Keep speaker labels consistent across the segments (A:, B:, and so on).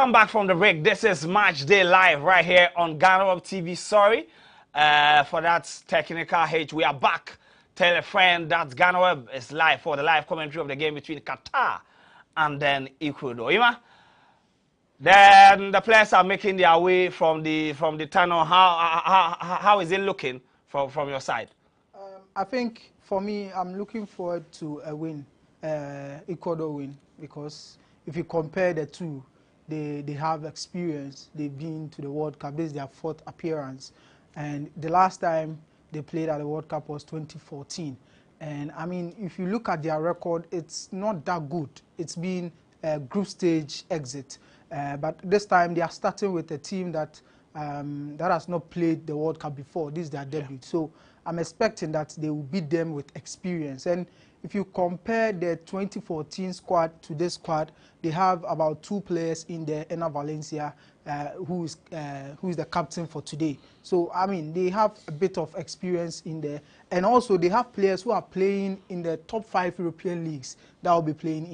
A: Welcome back from the break. This is Match Day Live right here on GhanaWeb TV. Sorry for that technical hitch. We are back. Tell a friend that GhanaWeb is live for the live commentary of the game between Qatar and then Ecuador. Then the players are making their way from the tunnel. How is it looking from your side?
B: I think for me, I'm looking forward to a win, Ecuador win, because if you compare the two, they have experience. They've been to the World Cup. This is their 4th appearance. And the last time they played at the World Cup was 2014. And I mean, if you look at their record, it's not that good. It's been a group stage exit. But this time they are starting with a team that has not played the World Cup before. This is their debut. So I'm expecting that they will beat them with experience. And if you compare the 2014 squad to this squad, they have about 2 players in there, Enner Valencia, who is the captain for today. So, I mean, they have a bit of experience in there. And also, they have players who are playing in the top 5 European leagues that will be playing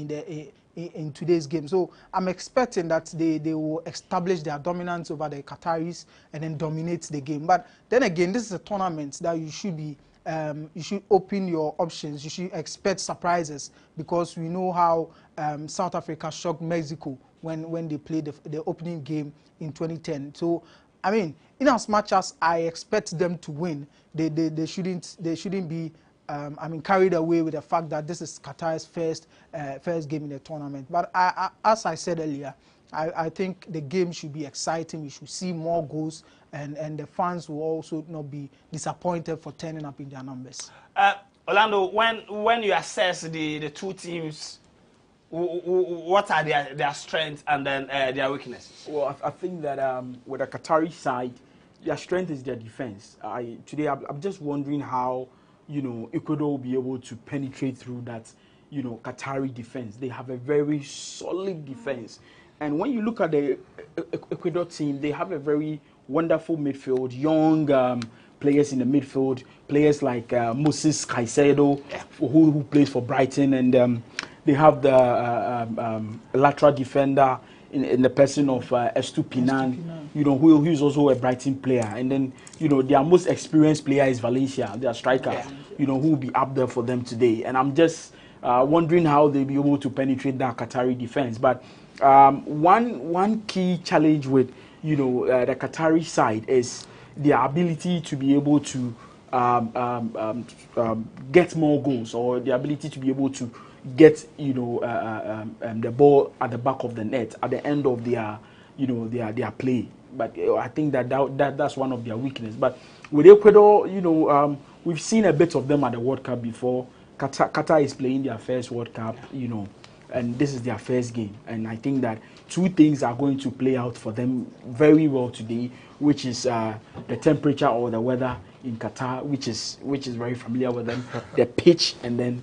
B: in today's game. So, I'm expecting that they will establish their dominance over the Qataris and then dominate the game. But then again, this is a tournament that you should be you should open your options. You should expect surprises, because we know how South Africa shocked Mexico when they played the opening game in 2010. So, I mean, in as much as I expect them to win, they shouldn't be carried away with the fact that this is Qatar's first game in the tournament. But as I said earlier, I think the game should be exciting. We should see more goals, and the fans will also not be disappointed for turning up in their numbers.
A: Orlando, when you assess the two teams, what are their strengths and then their weaknesses?
C: Well, I think that with the Qatari side, their strength is their defense. Today, I'm just wondering how, Ecuador will be able to penetrate through that, Qatari defense. They have a very solid defense. And when you look at the Ecuador team, they have a very wonderful midfield, young players in the midfield, players like Moses Caicedo, who plays for Brighton, and they have the lateral defender in the person of Estupinan, who is also a Brighton player. And then, their most experienced player is Valencia, their striker, who will be up there for them today. And I'm just wondering how they'll be able to penetrate that Qatari defense. But one key challenge with the Qatari side is their ability to be able to get more goals, or the ability to be able to get the ball at the back of the net at the end of their play. But I think that's one of their weaknesses. But with Ecuador, we've seen a bit of them at the World Cup before. Qatar is playing their first World Cup, and this is their first game. And I think that 2 things are going to play out for them very well today, which is the temperature or the weather in Qatar, which is very familiar with them, the pitch, and then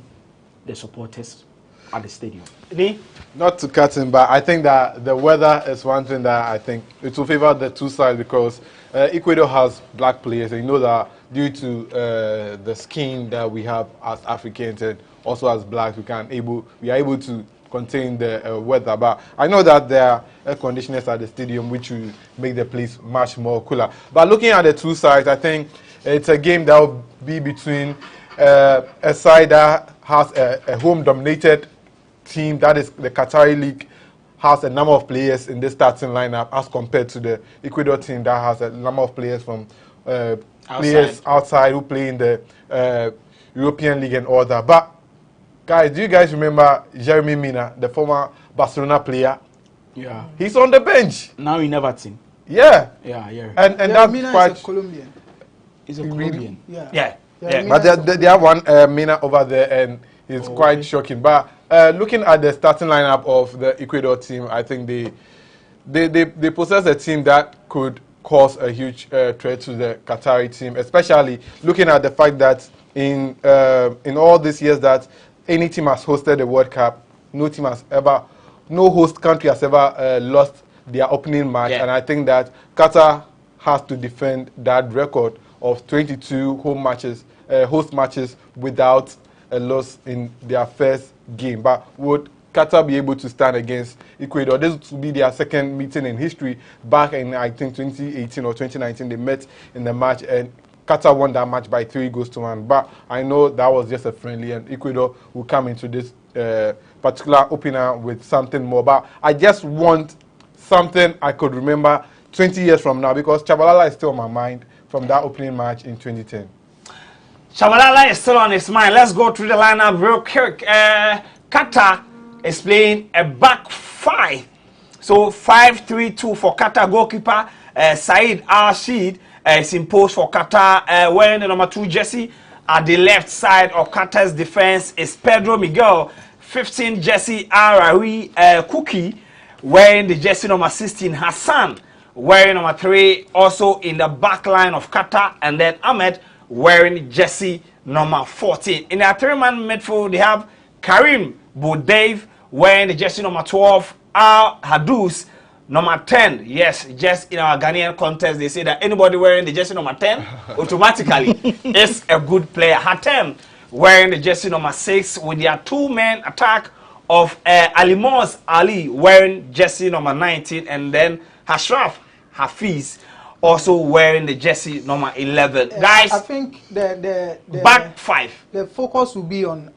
C: the supporters at the stadium.
D: Not to cut in, but I think that the weather is one thing that I think it will favor the 2 sides, because Ecuador has black players, and you know that due to the skin that we have as Africans and also as blacks, we are able to contain the weather. But I know that there are air conditioners at the stadium, which will make the place much more cooler. But looking at the 2 sides, I think it's a game that will be between a side that has a home-dominated team, that is the Qatari League, has a number of players in the starting lineup, as compared to the Ecuador team that has a number of players from players outside who play in the European League and all that. But guys, do you guys remember Jeremy Mina, the former Barcelona player?
C: Yeah.
D: He's on the bench.
C: Now in Everton.
D: Yeah.
C: Yeah, yeah.
D: And that's
B: Mina
D: quite...
B: is a Colombian.
C: He's a Colombian.
A: Yeah.
D: But they have one Mina over there, and it's quite shocking. But looking at the starting lineup of the Ecuador team, I think they possess a team that could cause a huge threat to the Qatari team, especially looking at the fact that in all these years that any team has hosted the World Cup, no host country has ever lost their opening match. And I think that Qatar has to defend that record of 22 host matches without a loss in their first game. But would Qatar be able to stand against Ecuador? This will be their second meeting in history. Back in, I think, 2018 or 2019, they met in the match, and Qatar won that match by 3-1. But I know that was just a friendly, and Ecuador will come into this particular opener with something more. But I just want something I could remember 20 years from now, because Chabalala is still on my mind from that opening match in 2010.
A: Chabalala is still on his mind. Let's go through the lineup real quick. Qatar is playing a back five. So 5-3-2 for Qatar. Goalkeeper Saeed Al-Rashid is imposed for Qatar, wearing the number 2 jersey. At the left side of Qatar's defense is Pedro Miguel, 15 jersey Arawi Kuki, wearing the jersey number 16. Hassan wearing number 3, also in the back line of Qatar, and then Ahmed wearing jersey number 14. In their 3-man midfield, they have Karim Boudev wearing the jersey number 12, Al Hadous number 10. Yes, just in our Ghanaian contest, they say that anybody wearing the jersey number 10 automatically is a good player. Hatem wearing the jersey number 6 with their 2-man attack of Alimos Ali wearing jersey number 19, and then Ashraf Hafiz also wearing the jersey number 11. Guys,
B: I think the
A: back 5.
B: The focus will be on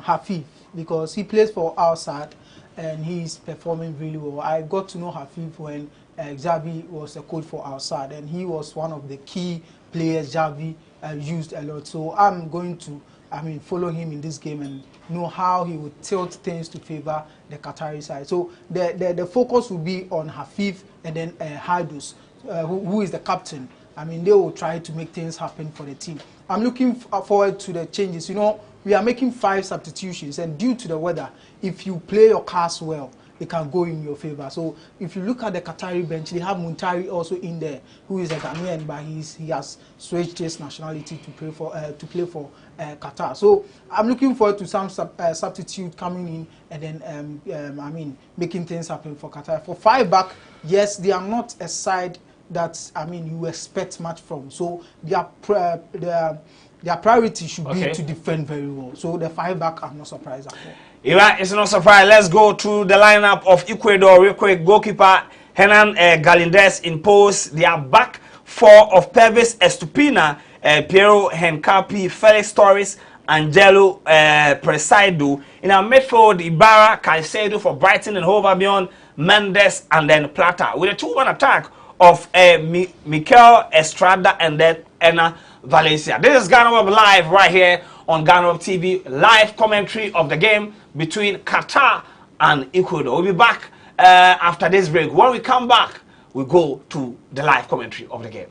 B: Hafiz, because he plays for Al Sadd and he's performing really well. I got to know Hafiz when Xavi was a coach for Al Sadd, and he was one of the key players Xavi used a lot. So I'm going to, follow him in this game and know how he would tilt things to favor the Qatari side. So the focus will be on Hafiz and then Hadous, who is the captain. They will try to make things happen for the team. I'm looking forward to the changes. We are making 5 substitutions, and due to the weather, if you play your cards well, it can go in your favor. So if you look at the Qatari bench, they have Muntari also in there, who is a Ghanaian, but he has switched his nationality to play for Qatar. So I'm looking forward to some substitute coming in, and then making things happen for Qatar. For 5 back, yes, they are not a side that you expect much from. So their priority should be to defend very well. So the 5 back, I'm not surprised at all.
A: It's no surprise. Let's go to the lineup of Ecuador real quick. Goalkeeper Hernan Galindez imposed their back 4 of Pervis Estupina, Piero Hencapi, Felix Torres, Angelo Presaido. In our midfield, Ibarra, Caicedo for Brighton and Hove Albion, Mendes, and then Plata. With a 2-1 attack of Mikel Estrada and then Enna Valencia. This is GhanaWeb Live right here on GhanaWeb TV. Live commentary of the game between Qatar and Ecuador. We'll be back after this break. When we come back, we go to the live commentary of the game.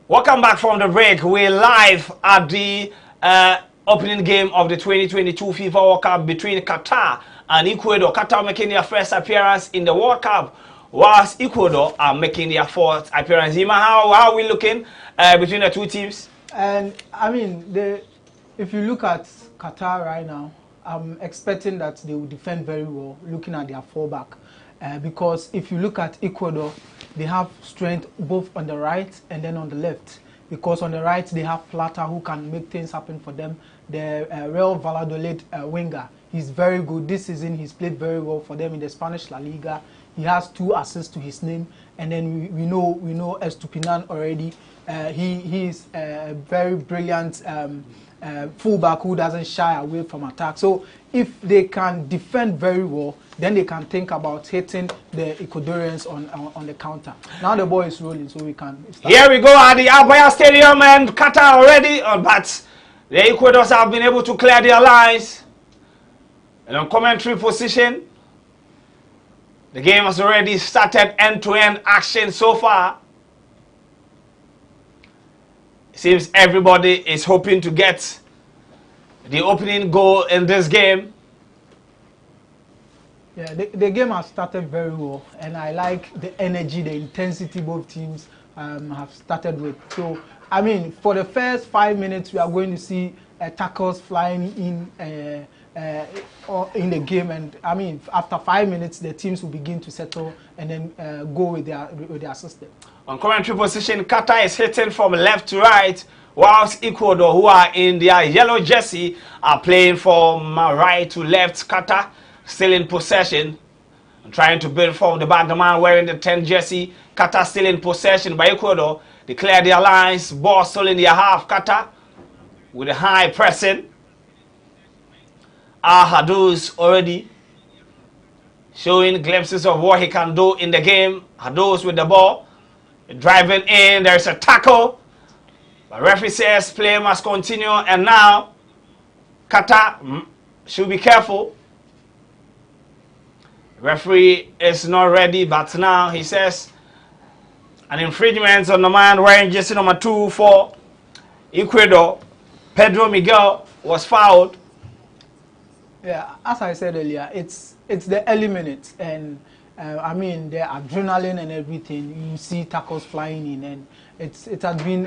A: Welcome back from the break. We're live at the opening game of the 2022 FIFA World Cup between Qatar and Ecuador. Qatar making their first appearance in the World Cup, whilst Ecuador are making their 4th appearance. Hima, how are we looking between the 2 teams?
B: And if you look at Qatar right now, I'm expecting that they will defend very well, looking at their 4 back. Because if you look at Ecuador, they have strength both on the right and then on the left. Because on the right, they have Plata, who can make things happen for them. The Real Valladolid winger, He's very good. This season, he's played very well for them in the Spanish La Liga. He has 2 assists to his name, and then we know Estupinan already. He is a very brilliant fullback who doesn't shy away from attack. So if they can defend very well, then they can think about hitting the Ecuadorians on the counter. Now the ball is rolling, so we can start.
A: Here we go at the Albaya Stadium, and Qatar already, but the Ecuadors have been able to clear their lines. And on commentary position, the game has already started, end-to-end action so far. It seems everybody is hoping to get the opening goal in this game.
B: Yeah, the game has started very well, and I like the energy, the intensity both teams have started with. So, I mean, for the first 5 minutes, we are going to see tackles flying in the game, and I mean, after 5 minutes, the teams will begin to settle and then go with their system.
A: On commentary position, Qatar is hitting from left to right, whilst Ecuador, who are in their yellow jersey, are playing from right to left. Qatar still in possession, and trying to build from the back. The man wearing the 10 jersey, Qatar still in possession by Ecuador. They clear their lines, ball still in their half. Qatar with a high pressing. Hadous already showing glimpses of what he can do in the game. Hadous with the ball, driving in. There's a tackle. The referee says play must continue, and now Qatar should be careful. Referee is not ready, but now he says an infringement on the man wearing jersey number 2 for Ecuador. Pedro Miguel was fouled.
B: Yeah, as I said earlier, it's the early minutes, and I mean the adrenaline and everything. You see tackles flying in, and it has been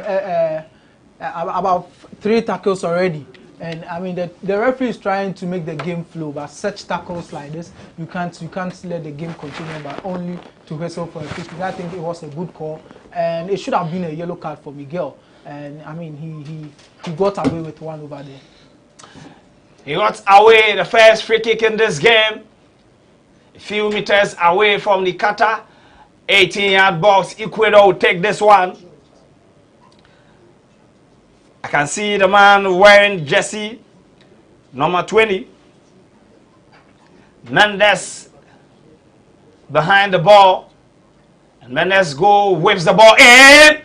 B: about 3 tackles already. And I mean the referee is trying to make the game flow, but such tackles like this, you can't let the game continue, but only to whistle for a free kick. I think it was a good call, and it should have been a yellow card for Miguel. And I mean he got away with one over there.
A: He got away the first free kick in this game. A few meters away from the Qatar 18-yard box. Ecuador will take this one. I can see the man wearing jersey number 20. Mendes behind the ball. And Mendes whips the ball in.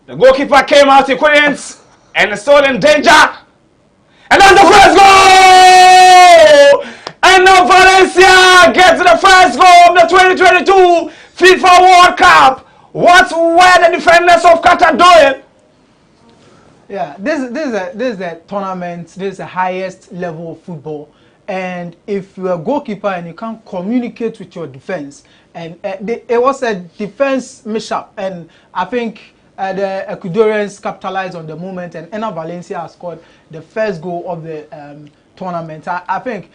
A: The goalkeeper came out, he couldn't, and is still in danger. And that's the first goal! And now Valencia gets the first goal of the 2022 FIFA World Cup. What were the defenders of Qatar doing?
B: Yeah, this is a tournament. This is the highest level of football. And if you're a goalkeeper and you can't communicate with your defense, and it was a defense mishap, and I think the Ecuadorians capitalized on the moment, and Ena Valencia has scored the first goal of the tournament. I think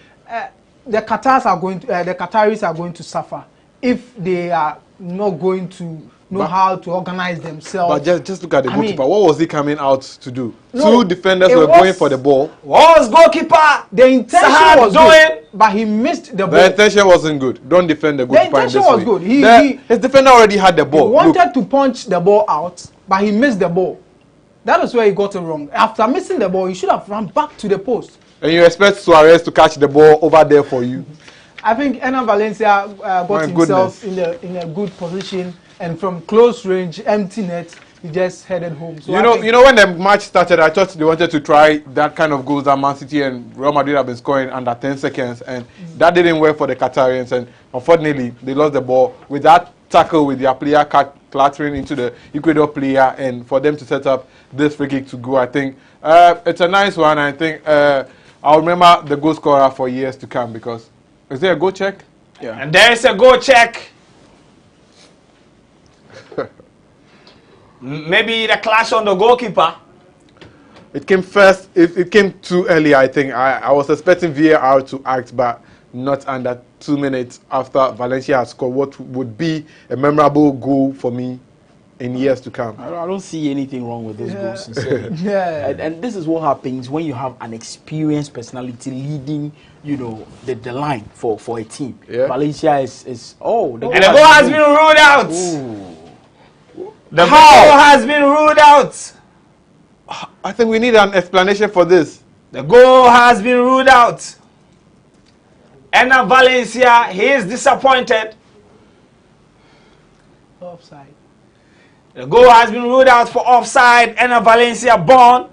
B: the Qataris are going to suffer if they are not going to know how to organize themselves.
D: But just look at the goalkeeper. What was he coming out to do?
B: No,
D: 2 defenders were going for the ball.
A: What was goalkeeper?
B: The intention was good, but he missed the ball.
D: The intention wasn't good. Don't defend the goalkeeper.
B: The intention was good.
D: His defender already had the ball.
B: He wanted to punch the ball out, but he missed the ball. That is where he got it wrong. After missing the ball, he should have run back to the post.
D: And you expect Suarez to catch the ball over there for you?
B: I think Ena Valencia got himself in a good position, and from close range, empty net, he just headed home. So
D: you know, when the match started, I thought they wanted to try that kind of goals that Man City and Real Madrid have been scoring under 10 seconds, and that didn't work for the Qatarians, and unfortunately, they lost the ball with that tackle with their player clattering into the Ecuador player, and for them to set up this free kick to go. I think it's a nice one. I think I'll remember the goal scorer for years to come, because is there a goal check?
A: Yeah. And there is a goal check. Maybe the clash on the goalkeeper.
D: It came first. It came too early, I think. I was expecting VAR to act, but not under 2 minutes after Valencia had scored what would be a memorable goal for me in years to come.
C: I don't see anything wrong with those goals, sincerely.
B: Yeah.
C: And this is what happens when you have an experienced personality leading, you know, the line for a team.
D: Yeah.
C: Valencia is
A: and the goal has been ruled out. The goal has been ruled out.
D: I think we need an explanation for this.
A: The goal has been ruled out. Enna Valencia, he is disappointed.
B: Offside.
A: The goal has been ruled out for offside. Enna Valencia born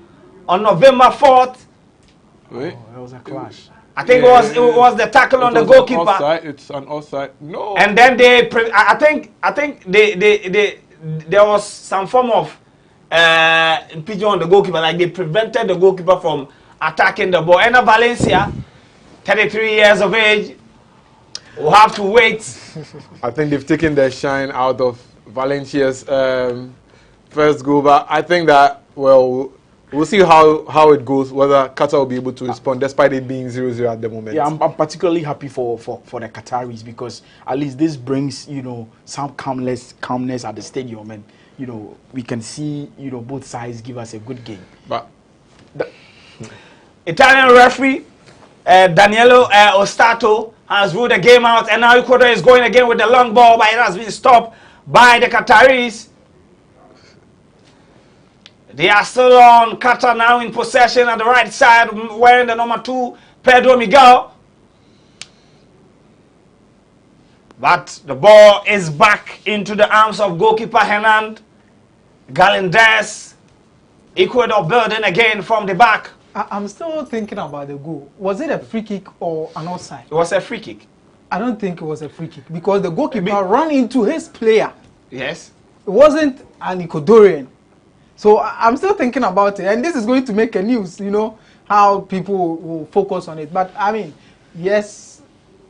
A: on November 4th.
D: Wait.
C: that was a clash.
A: I think it was the tackle on the goalkeeper.
D: It's an offside. No.
A: And then I think there was some form of impingement on the goalkeeper, like they prevented the goalkeeper from attacking the ball. Enna Valencia, 33 years of age, will have to wait.
D: I think they've taken their shine out of Valencia's first goal, but I think that, well, we'll see how it goes, whether Qatar will be able to respond, despite it being 0-0 at the moment.
C: Yeah, I'm particularly happy for the Qataris, because at least this brings, you know, some calmness at the stadium, and, you know, we can see, you know, both sides give us a good game.
D: But
A: Italian referee Daniele Ostato has ruled the game out, and now Ecuador is going again with the long ball, but it has been stopped by the Qataris. They are still on. Qatar now in possession at the right side, wearing the number 2, Pedro Miguel. But the ball is back into the arms of goalkeeper Hernan Galindez. Ecuador building again from the back.
B: I'm still thinking about the goal. Was it a free kick or an offside?
A: It was a free kick.
B: I don't think it was a free kick, because the goalkeeper ran into his player.
A: Yes.
B: It wasn't an Ecuadorian. So I'm still thinking about it, and this is going to make a news, you know, how people will focus on it. But I mean, yes,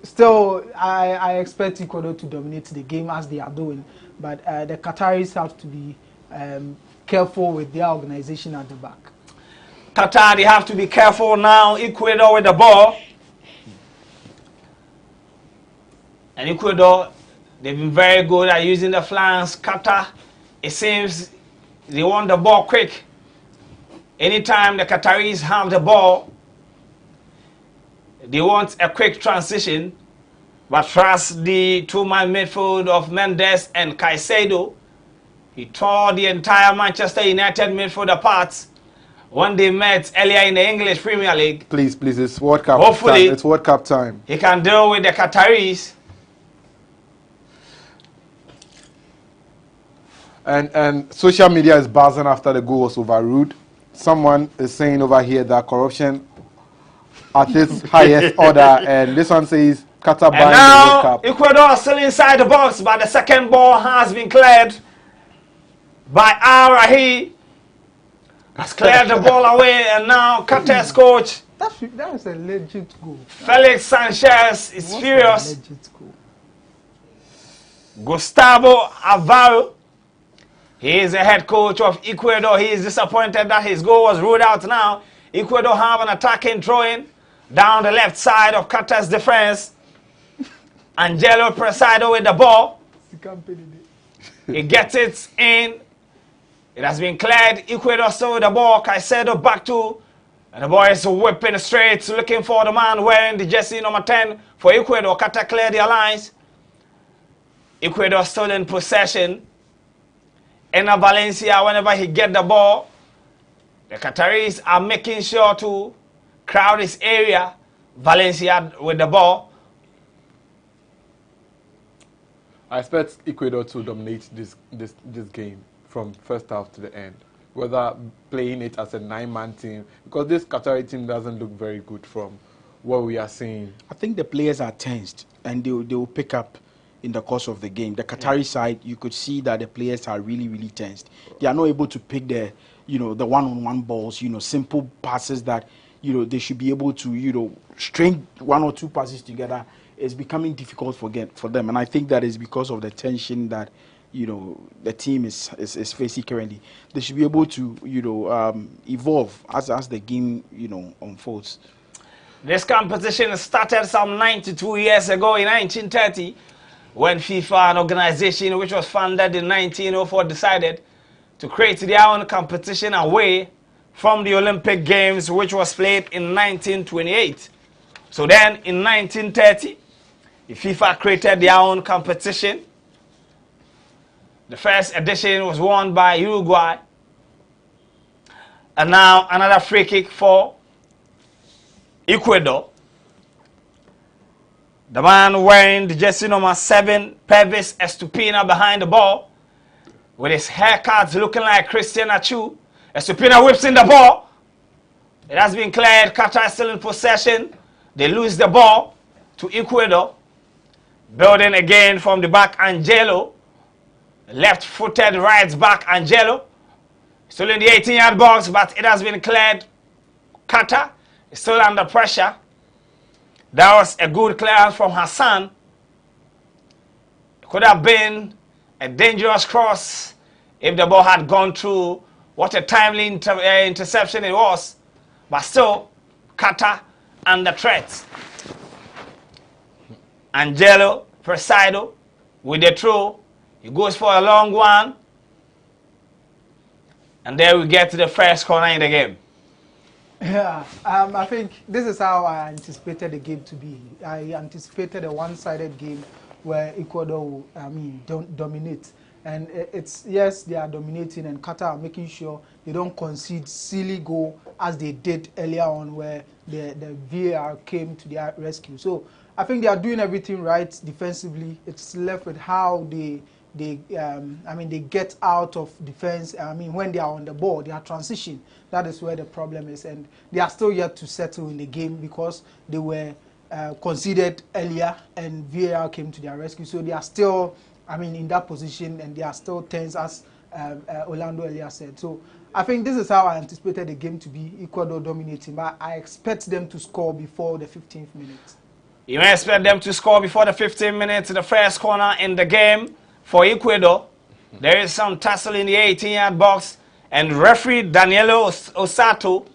B: still I expect Ecuador to dominate the game as they are doing. But the Qataris have to be careful with their organization at the back.
A: Qatar, they have to be careful now. Ecuador with the ball. And Ecuador, they've been very good at using the flanks. Qatar, it seems they want the ball quick. Anytime the Qataris have the ball, they want a quick transition. But trust the two-man midfield of Mendes and Caicedo. He tore the entire Manchester United midfield apart when they met earlier in the English Premier League.
D: please, it's World Cup
A: Hopefully,
D: time. It's World Cup time.
A: He can deal with the Qataris.
D: And social media is buzzing after the goal was overruled. Someone is saying over here that corruption at its highest order, and this one says Qatar buying the World Cup.
A: Ecuador are still inside the box, but the second ball has been cleared by Al-Rahi. Has cleared the ball away, and now Qatar's coach
B: That is a legit goal.
A: Felix Sanchez is furious.
B: A legit goal.
A: Gustavo Alvaro, he is the head coach of Ecuador. He is disappointed that his goal was ruled out now. Ecuador have an attacking throw-in down the left side of Qatar's defense. Angelo Presido with the ball. He gets it in. It has been cleared. Ecuador still with the ball. Caicedo back to. And the boy is whipping straight, looking for the man wearing the jersey number 10 for Ecuador. Qatar cleared their lines. Ecuador still in possession. Enna Valencia, whenever he get the ball, the Qataris are making sure to crowd his area. Valencia with the ball.
D: I expect Ecuador to dominate this game from first half to the end, whether playing it as a 9-man team, because this Qatari team doesn't look very good from what we are seeing.
C: I think the players are tensed, and they will pick up in the course of the game. The Qatari side, you could see that the players are really, really tensed. They are not able to pick the one-on-one balls, simple passes that, they should be able to, string 1 or 2 passes together. Is becoming difficult for them, and I think that is because of the tension that the team is facing currently. They should be able to evolve as the game unfolds.
A: This competition started some 92 years ago in 1930 when FIFA, an organization which was founded in 1904, decided to create their own competition away from the Olympic Games, which was played in 1928. So then, in 1930, the FIFA created their own competition. The first edition was won by Uruguay. And now, another free kick for Ecuador. The man wearing the jersey number 7, Pervis Estupina, behind the ball, with his haircut looking like Christian Achu. Estupina whips in the ball. It has been cleared. Qatar is still in possession. They lose the ball to Ecuador. Building again from the back, Angelo. Left-footed right back, Angelo. Still in the 18-yard box, but it has been cleared. Qatar is still under pressure. That was a good clearance from Hassan. It could have been a dangerous cross if the ball had gone through. What a timely interception it was. But still, Qatar under threat. Angelo Presido with the throw. He goes for a long one. And there we get to the first corner in the game.
B: Yeah, I think this is how I anticipated the game to be. I anticipated a one-sided game where Ecuador will, don't dominate. And it's, yes, they are dominating, and Qatar are making sure they don't concede silly goal as they did earlier on, where the VAR came to their rescue. So I think they are doing everything right defensively. It's left with how they get out of defense. When they are on the ball, they are transition. That is where the problem is, and they are still yet to settle in the game because they were conceded earlier, and VAR came to their rescue. So they are still, in that position, and they are still tense, as Orlando earlier said. So I think this is how I anticipated the game to be: Ecuador dominating, but I expect them to score before the 15th minute.
A: You may expect them to score before the 15th minute. The first corner in the game for Ecuador. There is some tussle in the 18-yard box, and referee Danielo Osato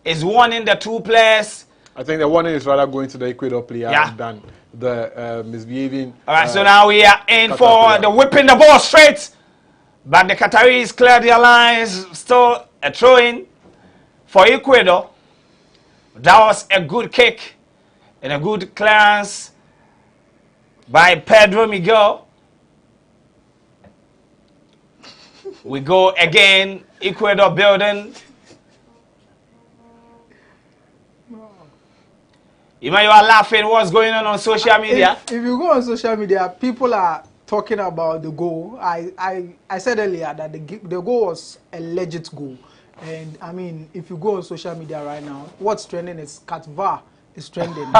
A: is warning the two players.
D: I think the warning is rather going to the Ecuador player than the misbehaving.
A: All right, so now we are in Qatar for player. The whipping the ball straight, but the Qataris cleared their lines. Still a throw-in for Ecuador. That was a good kick and a good clearance by Pedro Miguel. We go again, Ecuador building. You are laughing. What's going on social media?
B: If you go on social media, people are talking about the goal. I said earlier that the goal was a legit goal. And if you go on social media right now, what's trending is Qatar is trending.
D: and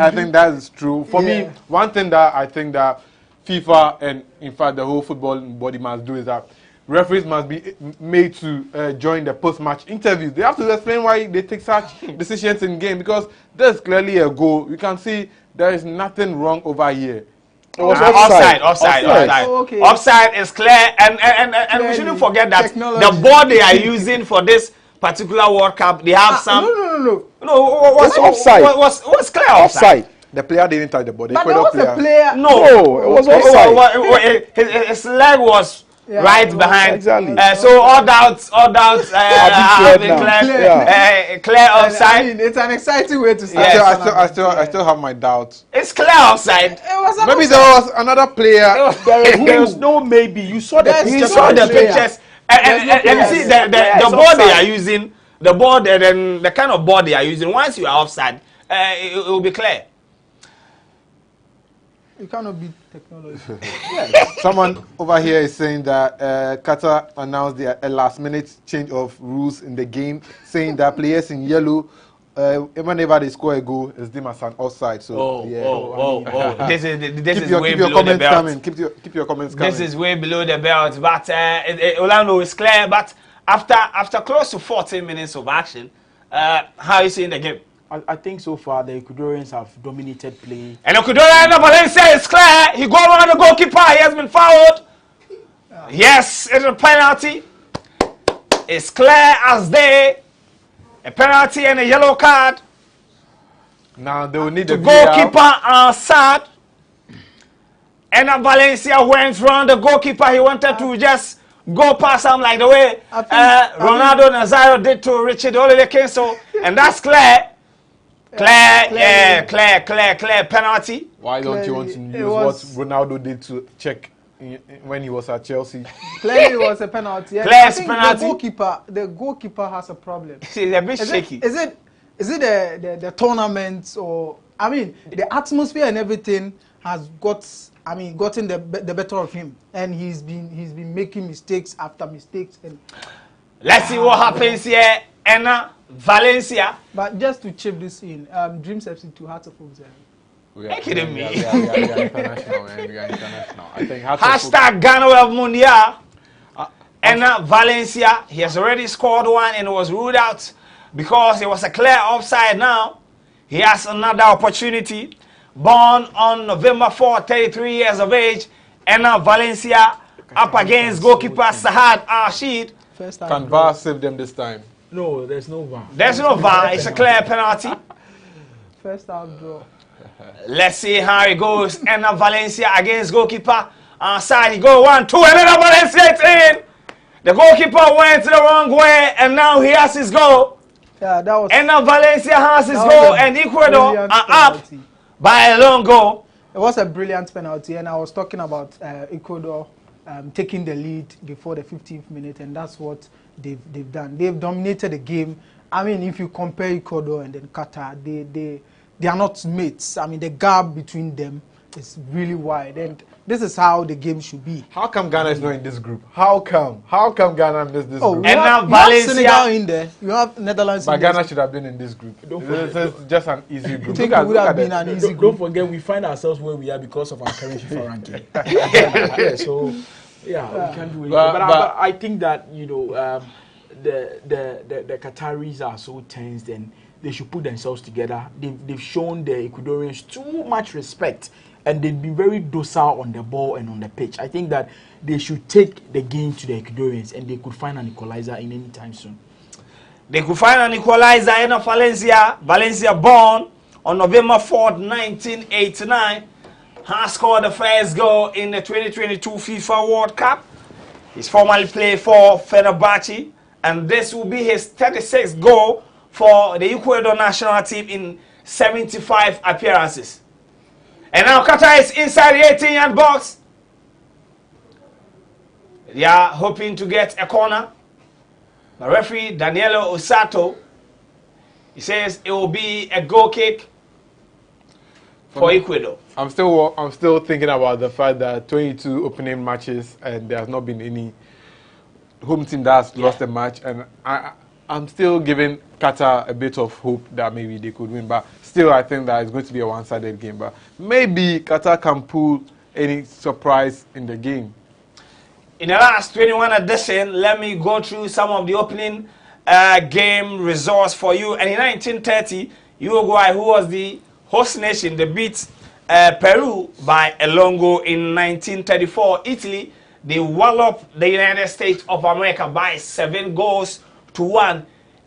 D: I think that is true. For me, one thing that I think that FIFA and, in fact, the whole football body must do is that referees must be made to join the post-match interviews. They have to explain why they take such decisions in game, because there's clearly a goal. You can see there is nothing wrong over here.
A: Offside.
B: Oh, okay.
A: Offside is clear, and we shouldn't forget that
B: technology.
A: The board they are using for this particular World Cup, they have some.
B: No.
A: What's offside? What's clear offside?
D: The player didn't touch the ball.
B: But there was a player.
A: No,
D: it was offside.
A: His leg was right behind.
D: Exactly.
A: So all doubts have been clear offside.
B: It's an exciting way to start.
A: Yes.
D: I still have my doubts.
A: It's clear offside.
D: Maybe there was another player.
C: There was no maybe. You saw the pictures.
A: You saw the pictures. And see the board they are using, the board and the kind of board they are using. Once you are offside, it will be clear.
B: You cannot beat technology.
D: Someone over here is saying that Qatar announced a last-minute change of rules in the game, saying that players in yellow, whenever they score a goal, is deemed as an offside. So,
A: This is way below the belt.
D: Keep your comments coming.
A: This is way below the belt. But Orlando is clear. But after close to 14 minutes of action, how are you seeing the game?
C: I think so far the Ecuadorians have dominated play. And
A: Ecuadorian Valencia is clear. He got around the goalkeeper. He has been fouled. Yes, it's a penalty. It's clear as day. A penalty and a yellow card.
D: Now they will need
A: The
D: the VAR.
A: goalkeeper sad. And Valencia went round the goalkeeper. He wanted to just go past him like the way Ronaldo Nazario did to Richard Oliver. And that's clear. Clear penalty.
D: Why don't you want to use what Ronaldo did to check when he was at Chelsea?
B: Clearly, it was a penalty.
A: Clear penalty.
B: The goalkeeper has a problem.
A: He's a bit shaky.
B: Is it the tournament, or I mean the atmosphere and everything has gotten the better of him, and he's been making mistakes after mistakes. And
A: let's see what happens here. Enna Valencia.
B: But just to chip this in, Dreams FC to Hearts of Oak.
A: Are you kidding me?
D: We are international, man. We are international. I think
A: hashtag GhanaWeb Mundial. Enna Valencia. He has already scored one and was ruled out because it was a clear offside. Now he has another opportunity. Born on November 4, 33 years of age. Enna Valencia up against goalkeeper Sahad Rashid.
D: Can VAR save them this time?
C: No, there's no VAR.
A: There's no VAR. It's a clear penalty.
B: First half draw.
A: Let's see how it goes. Enna Valencia against goalkeeper. Side he go 1-2. Another Valencia in. The goalkeeper went the wrong way, and now he has his goal.
B: Yeah, that was.
A: Enna Valencia has his goal, and Ecuador are up by a long goal.
B: It was a brilliant penalty, and I was talking about Ecuador taking the lead before the 15th minute, and that's what they've done. They've dominated the game. I mean, if you compare Ecuador and then Qatar, they are not mates. I mean, the gap between them is really wide, and this is how the game should be.
D: How come Ghana is not in this group? How come Ghana missed this group?
A: And now Valencia.
B: Senegal in there. You have Netherlands.
D: But Ghana should have been in this group. This is just an easy group.
B: You think it would have been an easy group?
C: Don't forget, we find ourselves where we are because of our current FIFA ranking. Yeah, so we can't do anything. But I think that the Qataris are so tensed, and they should put themselves together. They've shown the Ecuadorians too much respect, and they've been very docile on the ball and on the pitch. I think that they should take the game to the Ecuadorians, and they could find an equalizer in any time soon.
A: They could find an equalizer in Valencia. Valencia born on November 4th, 1989. Has scored the first goal in the 2022 FIFA World Cup. He's formerly played for Fenerbahce, and this will be his 36th goal for the Ecuador national team in 75 appearances. And now Qatar is inside the 18-yard box. They are hoping to get a corner. The referee, Danielo Osato, he says it will be a goal kick for Ecuador.
D: I'm still thinking about the fact that 22 opening matches and there has not been any home team that's lost a match, and I'm still giving Qatar a bit of hope that maybe they could win, but still I think that it's going to be a one-sided game. But maybe Qatar can pull any surprise in the game.
A: In the last 21 edition, let me go through some of the opening game results for you. And in 1930, Uruguay, who was the host nation, they beat Peru by a long goal. In 1934, Italy, they walloped the United States of America by 7-1.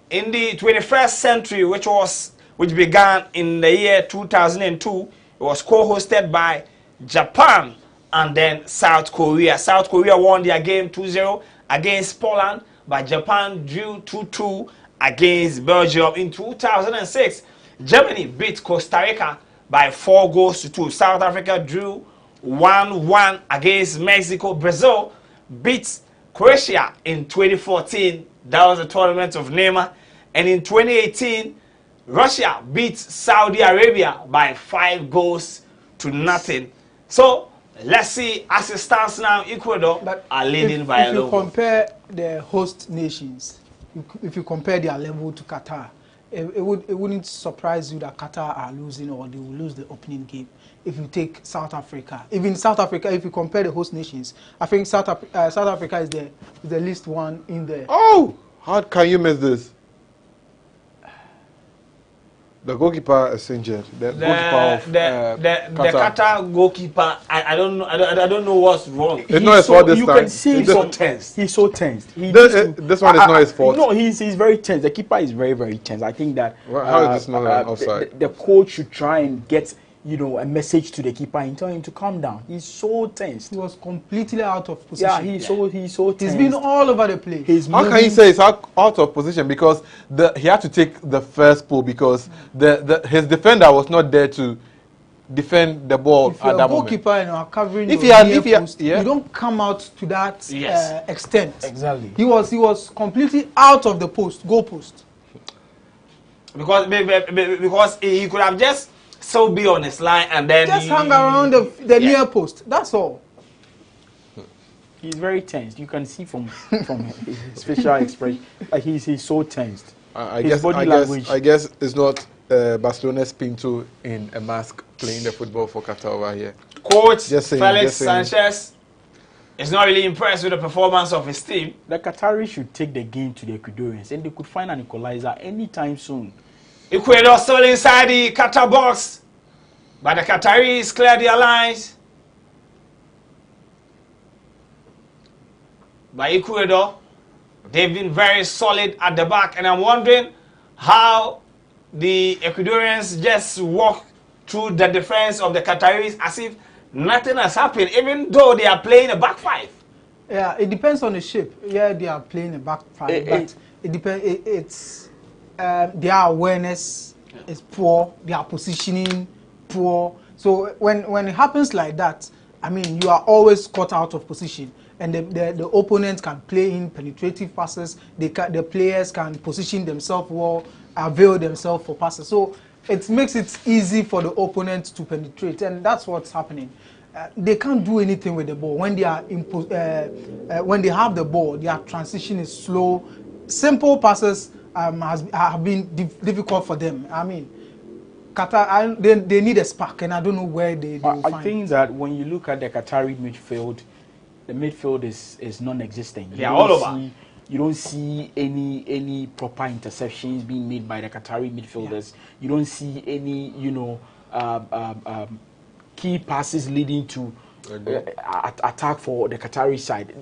A: In the 21st century, which began in the year 2002, it was co-hosted by Japan and then South Korea. South Korea won their game 2-0 against Poland, but Japan drew 2-2 against Belgium. In 2006, Germany beat Costa Rica by 4-2. South Africa drew 1-1 against Mexico. Brazil beat Croatia in 2014. That was the tournament of Neymar. And in 2018, Russia beat Saudi Arabia by 5-0. So let's see, as it stands now, Ecuador are leading by a
B: low. If you
A: goal.
B: compare the host nations, if you compare their level to Qatar, it wouldn't surprise you that Qatar are losing, or they will lose the opening game. If you take South Africa, even South Africa, if you compare the host nations, I think South Africa is the least one in there.
D: Oh, how can you miss this? The goalkeeper is injured. The goalkeeper of
A: the Qatar goalkeeper, I don't know. I don't know what's wrong.
D: It's not his fault this time.
C: You can see
A: he's so tense.
C: He's so tense.
D: This one is not his fault.
C: No, he's very tense. The keeper is very, very tense. I think that
D: how is this not an offside?
C: The coach should try and get a message to the keeper and tell him to calm down. He's so tense.
B: He was completely out of position.
C: Yeah, he's so tense.
B: He's been all over the place.
D: How can you say he's out of position? Because he had to take the first pull because his defender was not there to defend the ball
B: at that moment. If you're a goalkeeper and are covering you don't come out to that extent.
C: Exactly.
B: He was completely out of the goal post.
A: Because he could have just be on his line and then
B: just hang around the near post. That's all.
C: He's very tense. You can see from his facial expression. He's so tensed.
D: I guess it's not Barcelona's Pinto in a mask playing the football for Qatar over here.
A: Coach Felix Sanchez is not really impressed with the performance of his team.
C: The Qataris should take the game to the Ecuadorians and they could find an equalizer anytime soon.
A: Ecuador still inside the Qatar box, but the Qataris cleared their lines. By Ecuador, they've been very solid at the back, and I'm wondering how the Ecuadorians just walk through the defense of the Qataris as if nothing has happened, even though they are playing a back five.
B: Yeah, it depends on the shape. Yeah, they are playing a back five, but it depends. It's their awareness is poor, their positioning poor. So when it happens like that, I mean, you are always caught out of position, and the opponent can play in penetrative passes. The players can position themselves well, avail themselves for passes. So it makes it easy for the opponent to penetrate, and that's what's happening. They can't do anything with the ball when they are when they have the ball. Their transition is slow. Simple passes have been difficult for them. I mean, Qatar, they need a spark, and I don't know where they will find.
C: I think that when you look at the Qatari midfield, the midfield is non-existent.
A: They are all over.
C: You don't see any proper interceptions being made by the Qatari midfielders. Yeah. You don't see any key passes leading to attack for the Qatari side.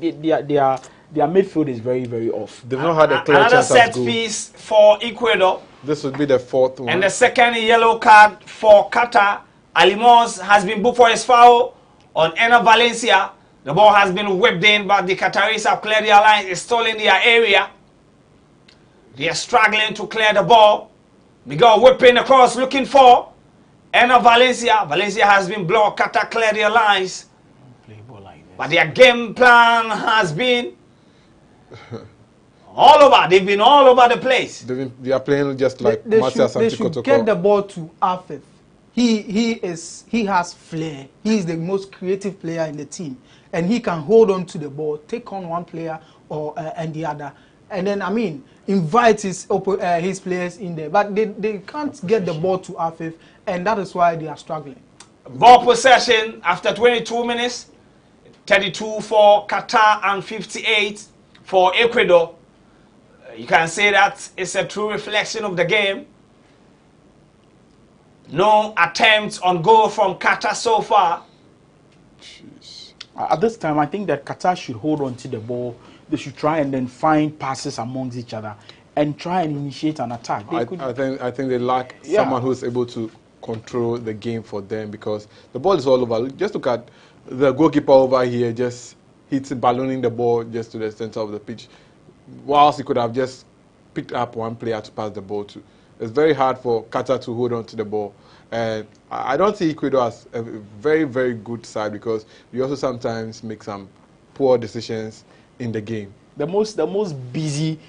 C: Their midfield is very, very off.
D: They've not had a clear
A: another
D: chance
A: set piece for Ecuador.
D: This would be the fourth one.
A: And the second yellow card for Qatar. Alimos has been booked for his foul on Ena Valencia. The ball has been whipped in, but the Qataris have cleared their lines. It's still in their area. They are struggling to clear the ball. Miguel whipping across, looking for Ena Valencia. Valencia has been blocked. Qatar cleared their lines. But their game plan has been all over. They've been all over the place.
D: They are playing just like Matias
B: They should get the ball to Afif. He has flair. He is the most creative player in the team, and he can hold on to the ball, take on one player and the other, and then invite his players in there. But they can't get the ball to Afif, and that is why they are struggling.
A: Ball possession after 22 minutes, 32 for Qatar and 58 for Ecuador. You can say that it's a true reflection of the game. No attempts on goal from Qatar so far.
C: Jeez. At this time, I think that Qatar should hold on to the ball. They should try and then find passes amongst each other and try and initiate an attack.
D: I think they lack someone who's able to control the game for them, because the ball is all over. Just look at the goalkeeper over here, just ballooning the ball just to the center of the pitch, whilst he could have just picked up one player to pass the ball to. It's very hard for Qatar to hold on to the ball. And I don't see Ecuador as a very, very good side, because we also sometimes make some poor decisions in the game.
C: The most busy,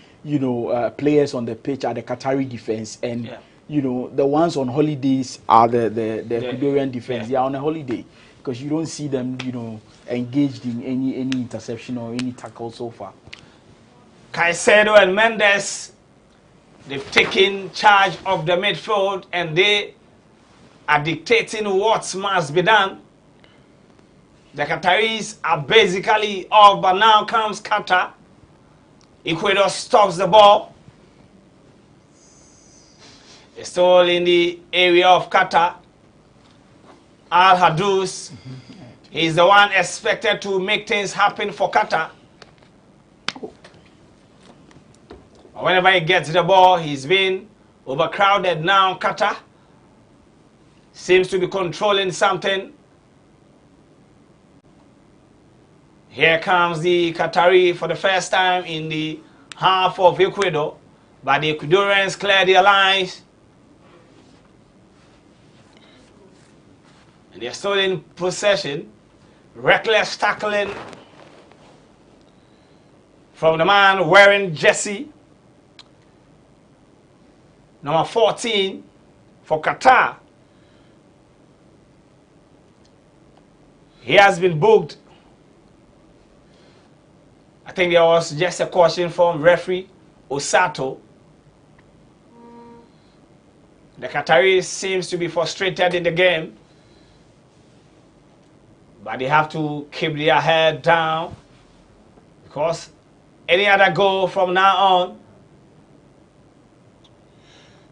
C: players on the pitch are the Qatari defense, and the ones on holidays are the Ecuadorian defense. Yeah. They are on a holiday, because you don't see them, engaged in any interception or any tackle so far.
A: Caicedo and Mendes, they've taken charge of the midfield, and they are dictating what must be done. The Qataris are basically off, but now comes Qatar. Ecuador stops the ball. They still in the area of Qatar. Al Hadous, he's the one expected to make things happen for Qatar. Whenever he gets the ball, he's been overcrowded now. Qatar seems to be controlling something. Here comes the Qatari for the first time in the half of Ecuador, but the Ecuadorians clear their lines. And they're still in possession. Reckless tackling from the man wearing jersey number 14 for Qatar. He has been booked. I think there was just a caution from referee Osato. The Qataris seems to be frustrated in the game, but they have to keep their head down because any other goal from now on.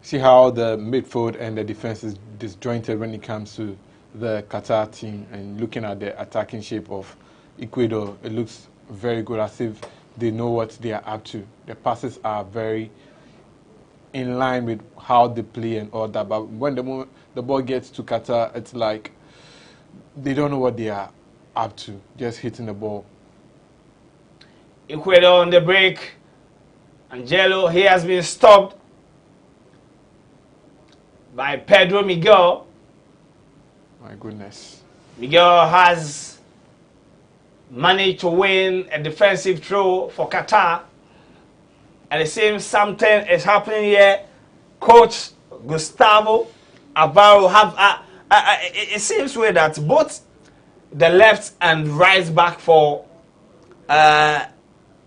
D: See how the midfield and the defense is disjointed when it comes to the Qatar team, and looking at the attacking shape of Ecuador, it looks very good, as if they know what they are up to. The passes are very in line with how they play and all that, but when the ball gets to Qatar, it's like they don't know what they are up to, just hitting the ball.
A: Ecuador on the break. Angelo, he has been stopped by Pedro Miguel.
D: My goodness.
A: Miguel has managed to win a defensive throw for Qatar. And it seems something is happening here. Coach Gustavo Alvaro have it seems weird that both the left and right back for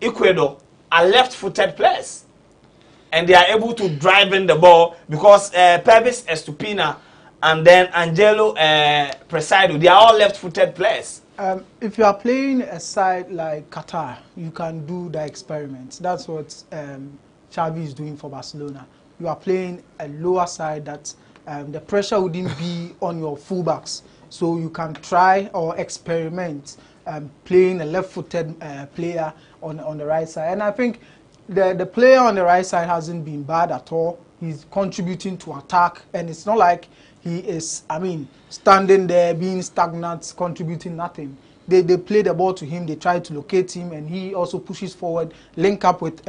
A: Ecuador are left-footed players, and they are able to drive in the ball because Pervis Estupina and then Angelo Presidio, they are all left-footed players.
B: If you are playing a side like Qatar, you can do the experiment. That's what Xavi is doing for Barcelona. You are playing a lower side that the pressure wouldn't be on your fullbacks. So you can try or experiment playing a left-footed player on the right side. And I think the player on the right side hasn't been bad at all. He's contributing to attack, and it's not like he is, standing there being stagnant, contributing nothing. They play the ball to him, they try to locate him, and he also pushes forward, link up with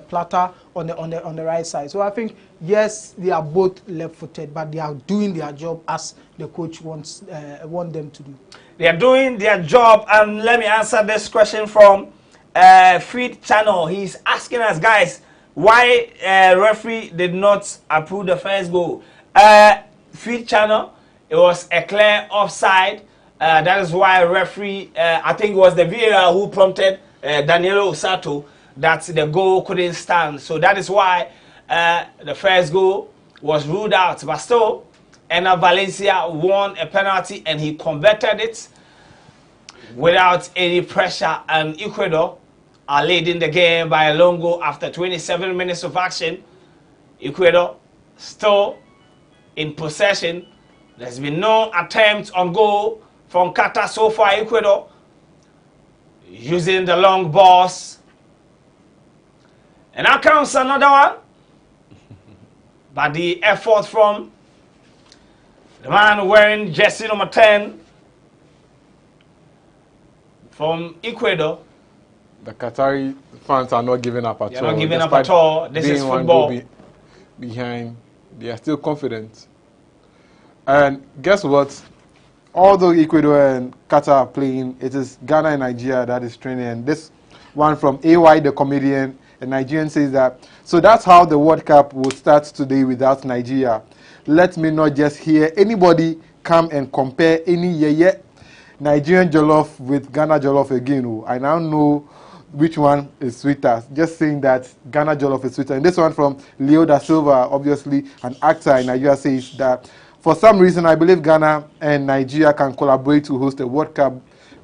B: Plata on the right side. So I think, yes, they are both left-footed, but they are doing their job as the coach want them to do.
A: They are doing their job, and let me answer this question from Feed Channel. He's asking us, guys, why referee did not approve the first goal. Feed Channel, it was a clear offside. That is why referee, I think it was the VAR who prompted Daniel Osato that the goal couldn't stand. So that is why the first goal was ruled out. But still, Enner Valencia won a penalty and he converted it without any pressure. And Ecuador are leading the game by a long goal after 27 minutes of action. Ecuador still in possession. There's been no attempt on goal from Qatar so far. Ecuador using the long balls. And now comes another one. But the effort from the man wearing jersey number 10 from Ecuador.
D: The Qatari fans are not giving up at all.
A: They are not giving up at all. This is football.
D: Behind, they are still confident. And guess what? Although Ecuador and Qatar are playing, it is Ghana and Nigeria that is training. And this one from AY, the comedian, a Nigerian, says that, so that's how the World Cup will start today without Nigeria. Let me not just hear anybody come and compare any yet Nigerian jollof with Ghana jollof again. I now know which one is sweeter. Just saying that Ghana jollof is sweeter. And this one from Leo da Silva, obviously an actor in Nigeria, says that for some reason I believe Ghana and Nigeria can collaborate to host a World Cup,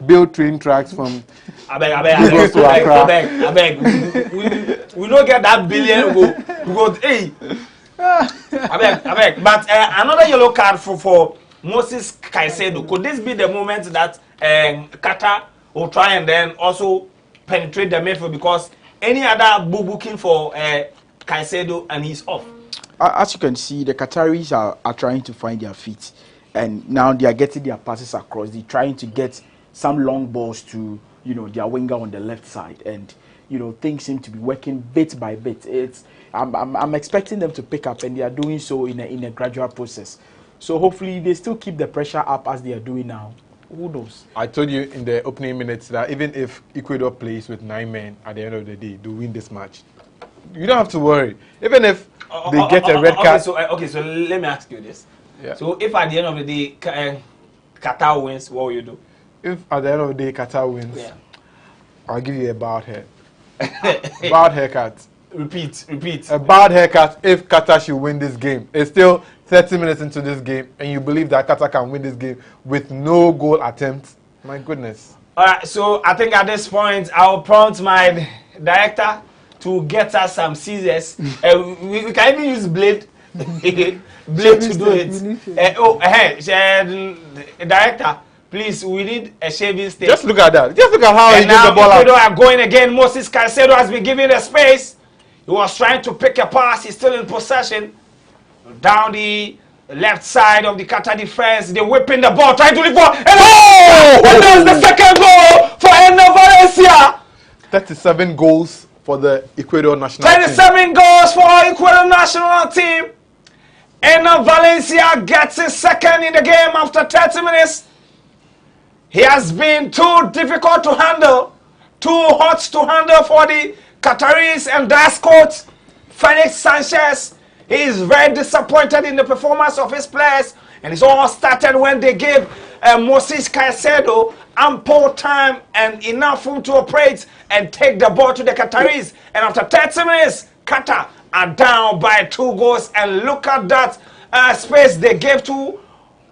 D: build train tracks from Lagos to Accra.
A: We don't get that billion. We go, hey. I beg. But another yellow card for Moses Caicedo. Could this be the moment that Qatar will try and then also penetrate the midfield, because any other booking for Caicedo and he's off?
C: As you can see, the Qataris are trying to find their feet, and now they are getting their passes across. They're trying to get some long balls to their winger on the left side, and things seem to be working bit by bit. I'm expecting them to pick up, and they are doing so in a gradual process. So hopefully they still keep the pressure up as they are doing now. Who knows? I
D: told you in the opening minutes that even if Ecuador plays with 9 men at the end of the day, they win this match. You don't have to worry. Even if they get a red card.
A: So let me ask you this.
D: Yeah.
A: So if at the end of the day Qatar wins, what will you do?
D: If at the end of the day Qatar wins,
A: yeah,
D: I'll give you a bad hair. Bad haircut.
A: Repeat.
D: A bad haircut if Qatar should win this game. It's still 30 minutes into this game, and you believe that Qatar can win this game with no goal attempt. My goodness.
A: All right, so I think at this point, I'll prompt my director to get us some scissors. We can even use blade to do it. Director, please, we need a shaving stick.
D: Just look at that. Just look at how he gets the ball out.
A: Are going again. Moses Caicedo has been given the space. He was trying to pick a pass. He's still in possession. Down the left side of the Qatar defense. They're whipping the ball, trying to look for. And that's the second goal for Enner Valencia.
D: 37 goals for the Ecuador national team.
A: 37 goals for Ecuador national team. Enner Valencia gets his second in the game after 30 minutes. He has been too difficult to handle, too hot to handle for the Qataris, and that's coach Felix Sanchez. He is very disappointed in the performance of his players, and it's all started when they gave Moses Caicedo ample time and enough room to operate and take the ball to the Qataris. And after 30 minutes, Qatar are down by 2 goals, and look at that space they gave to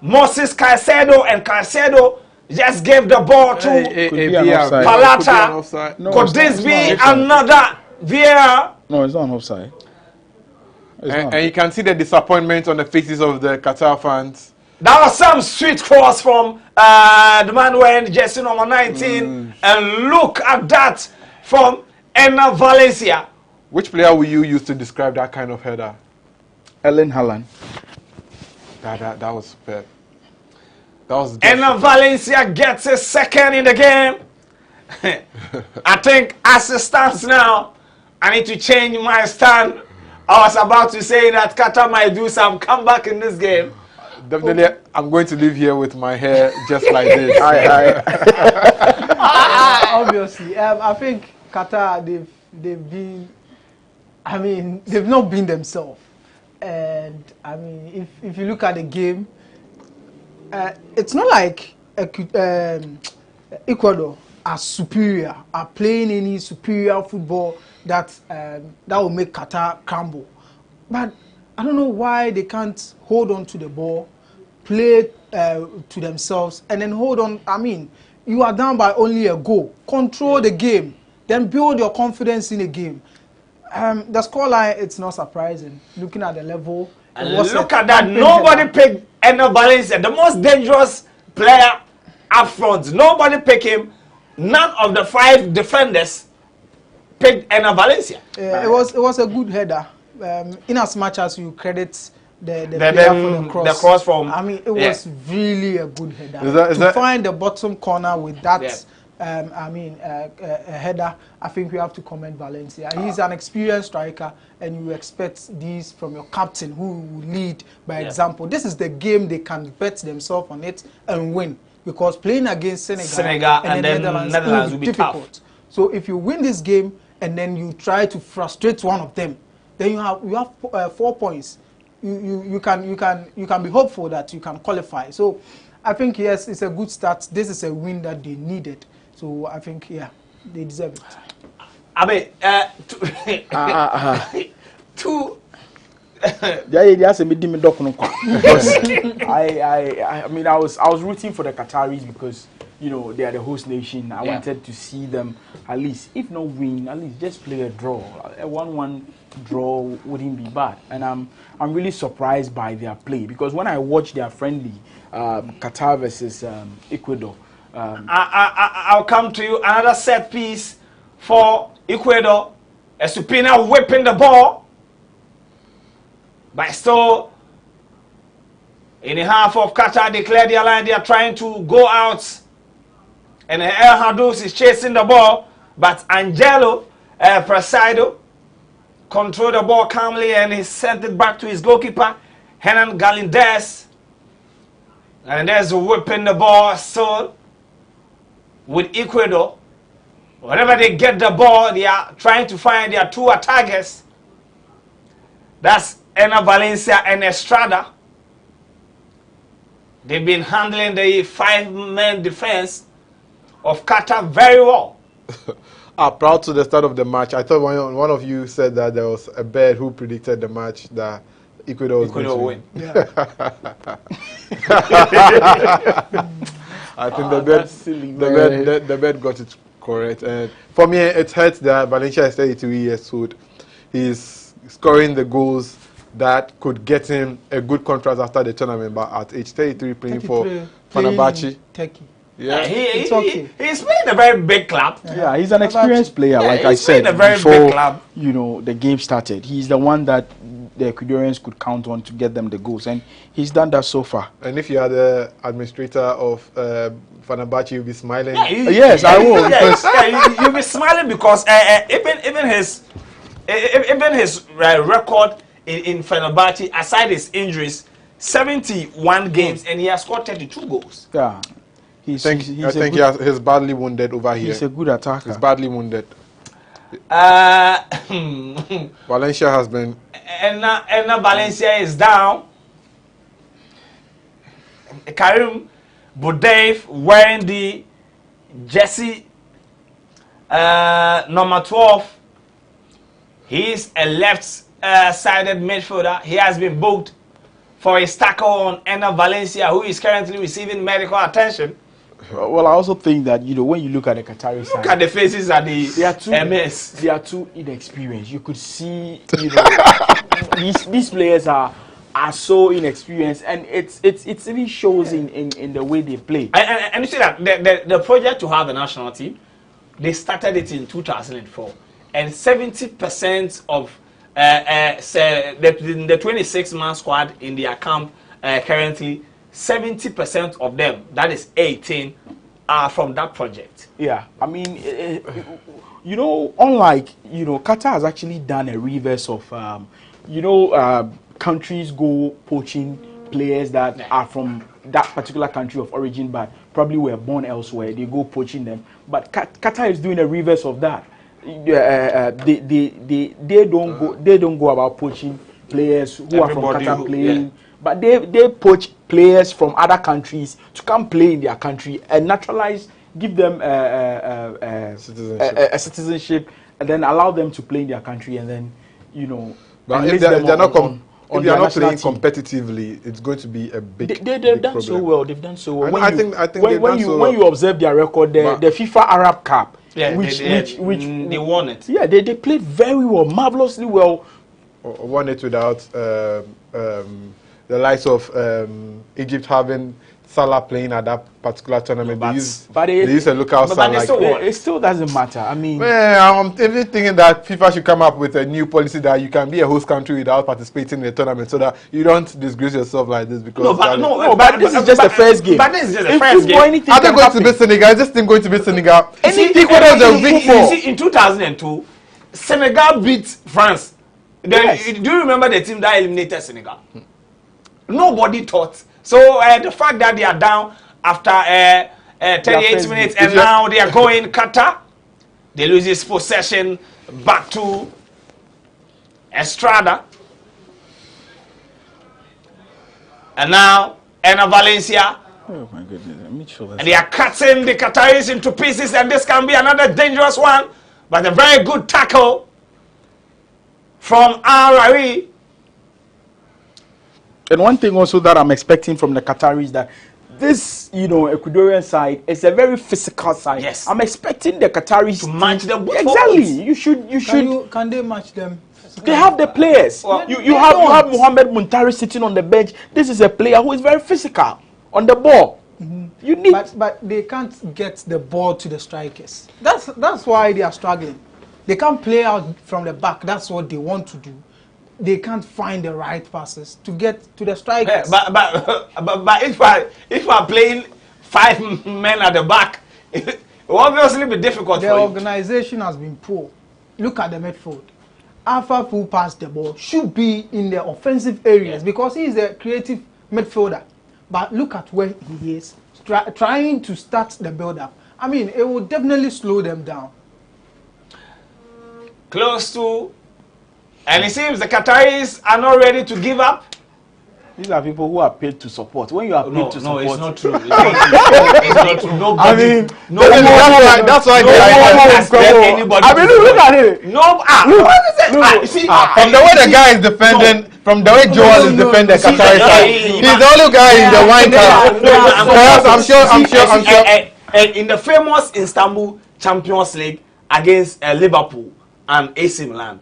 A: Moses Caicedo, and Caicedo just gave the ball to Palata. Could this be another VAR?
C: No, it's not offside.
D: And you can see the disappointment on the faces of the Qatar fans.
A: That was some sweet cross from the man wearing jersey number 19. And look at that from Enner Valencia.
D: Which player will you use to describe that kind of header?
C: Erling Haaland.
D: That was superb. That was
A: Enner Valencia gets his second in the game. I think as it stands now, I need to change my stand. I was about to say that Qatar might do some comeback in this game.
D: Definitely, I'm going to live here with my hair just like this.
B: Obviously, I think Qatar, they've been, I mean, they've not been themselves. And I mean, if you look at the game, it's not like Ecuador are superior, are playing any superior football that will make Qatar crumble. But I don't know why they can't hold on to the ball, play to themselves, and then hold on. I mean, you are down by only a goal. Control the game, then build your confidence in the game. The scoreline, it's not surprising. Looking at the level.
A: And look at that. Nobody picked Enner Valencia, the most dangerous player up front. Nobody picked him. None of the 5 defenders picked Enner Valencia.
B: It was a good header. In as much as you credit the player for the cross from, I mean, it was really a good header. To find the bottom corner with that, a header, I think we have to commend Valencia. He's an experienced striker, and you expect these from your captain, who will lead by example. This is the game they can bet themselves on it and win, because playing against Senegal and then Netherlands will be difficult. Tough. So if you win this game and then you try to frustrate one of them, then you have 4 points. You can be hopeful that you can qualify. So I think yes, it's a good start. This is a win that they needed. So I think they deserve it.
A: I mean,
C: I mean, I was rooting for the Qataris because you know, they are the host nation. I wanted to see them at least, if not win, at least just play a draw. A 1-1 draw wouldn't be bad. And I'm really surprised by their play, because when I watch their friendly, Qatar versus Ecuador.
A: I'll come to you. Another set piece for Ecuador. Estupina whipping the ball. But still, in the half of Qatar, declared their line. They are trying to go out. And El Hadous is chasing the ball. But Angelo Presido controlled the ball calmly and he sent it back to his goalkeeper, Hernan Galindez. And there's whipping the ball still with Ecuador. Whenever they get the ball, they are trying to find their two attackers. That's Enna Valencia and Estrada. They've been handling the 5-man defense of Qatar very well.
D: Proud to the start of the match. I thought one of you said that there was a bird who predicted the match that Ecuador was going to win.
B: Yeah.
D: I think the bird got it correct. And for me, it hurts that Valencia is 33 years old. He's scoring the goals that could get him a good contract after the tournament, but at age 33 playing for Fenerbahce.
B: Turkey.
A: Yeah, he's playing a very big club.
C: Yeah, he's an experienced player, like I said before. You know, the game started. He's the one that the Ecuadorians could count on to get them the goals, and he's done that so far.
D: And if you are the administrator of Fenerbahce, you'll be smiling.
C: Yes, I will.
A: You'll be smiling because even his record in Fenerbahce, aside his injuries, 71 games, and he has scored 32 goals.
C: Yeah.
D: I think he's badly wounded over here.
C: He's a good attacker.
D: He's badly wounded. Valencia has been...
A: Enna Valencia is down. Karim Boudaif wearing the jersey number 12. He's a left-sided midfielder. He has been booked for his tackle on Enna Valencia, who is currently receiving medical attention.
C: Well, I also think that, you know, when you look at the Qatari side,
A: look at the faces at the MS.
C: They are too inexperienced. You could see, you know, these players are so inexperienced, and it really shows in the way they play.
A: And you see that the project to have a national team, they started it in 2004, and 70% of the 26-man squad in their camp currently, 70% of them, that is 18, are from that project.
C: Yeah, I mean, you know, unlike, you know, Qatar has actually done a reverse of, countries go poaching players that are from that particular country of origin, but probably were born elsewhere. They go poaching them. But Qatar is doing a reverse of that. They don't go about poaching players who are from Qatar playing. Yeah. But they poach players from other countries to come play in their country and naturalize, give them a citizenship, and then allow them to play in their country, and then, you know.
D: But if they're not playing competitively, it's going to be a big.
C: They've done so well. They've done so well.
D: When
C: you observe their record, the FIFA Arab Cup, which
A: they won it.
C: Yeah, they played very well, marvelously well.
D: Won it without the likes of Egypt having Salah playing at that particular tournament. They use a local Salah.
C: It still doesn't matter. I mean,
D: I'm even thinking that FIFA should come up with a new policy that you can be a host country without participating in the tournament, so that you don't disgrace yourself like this. Because
C: but this is just the first game.
A: But this is just the first game.
D: Are they going to be Senegal? Is this thing going to be Senegal?
A: In 2002, Senegal beat France. Yes. Do you remember the team that eliminated Senegal? Nobody thought. So the fact that they are down after 38 minutes and now they are going Qatar, they lose this possession back to Estrada. And now Enna Valencia.
C: Oh my goodness, I'm not sure.
A: And they are cutting the Qataris into pieces, and this can be another dangerous one. But a very good tackle from Al-Rawi.
C: And one thing also that I'm expecting from the Qataris, that this, Ecuadorian side is a very physical side.
A: Yes.
C: I'm expecting the Qataris
A: to match them both
C: exactly.
A: forwards.
C: You should.
B: Can they match them?
C: They have the players.
A: Well,
C: you have Mohamed Muntari sitting on the bench. This is a player who is very physical on the ball. You need,
B: but they can't get the ball to the strikers. That's why they are struggling. They can't play out from the back. That's what they want to do. They can't find the right passes to get to the strikers.
A: But if we are playing 5 men at the back, it will obviously be difficult
B: the
A: for you.
B: organization has been poor. Look at the midfield. Alpha who passed the ball should be in the offensive areas because he is a creative midfielder. But look at where he is, trying to start the build-up. I mean, it will definitely slow them down.
A: Close to, and it seems the Qataris are not ready to give up.
C: these are people who are paid to support. When you are paid to support,
A: it's not true. It's not true. Nobody,
C: I mean,
D: that's why they
A: anybody.
C: I mean, look at it.
D: From the way the guy is defending, from the way Joel is defending the Qatari side, he's the only guy in the wine car. I'm sure.
A: In the famous Istanbul Champions League against Liverpool and AC Milan,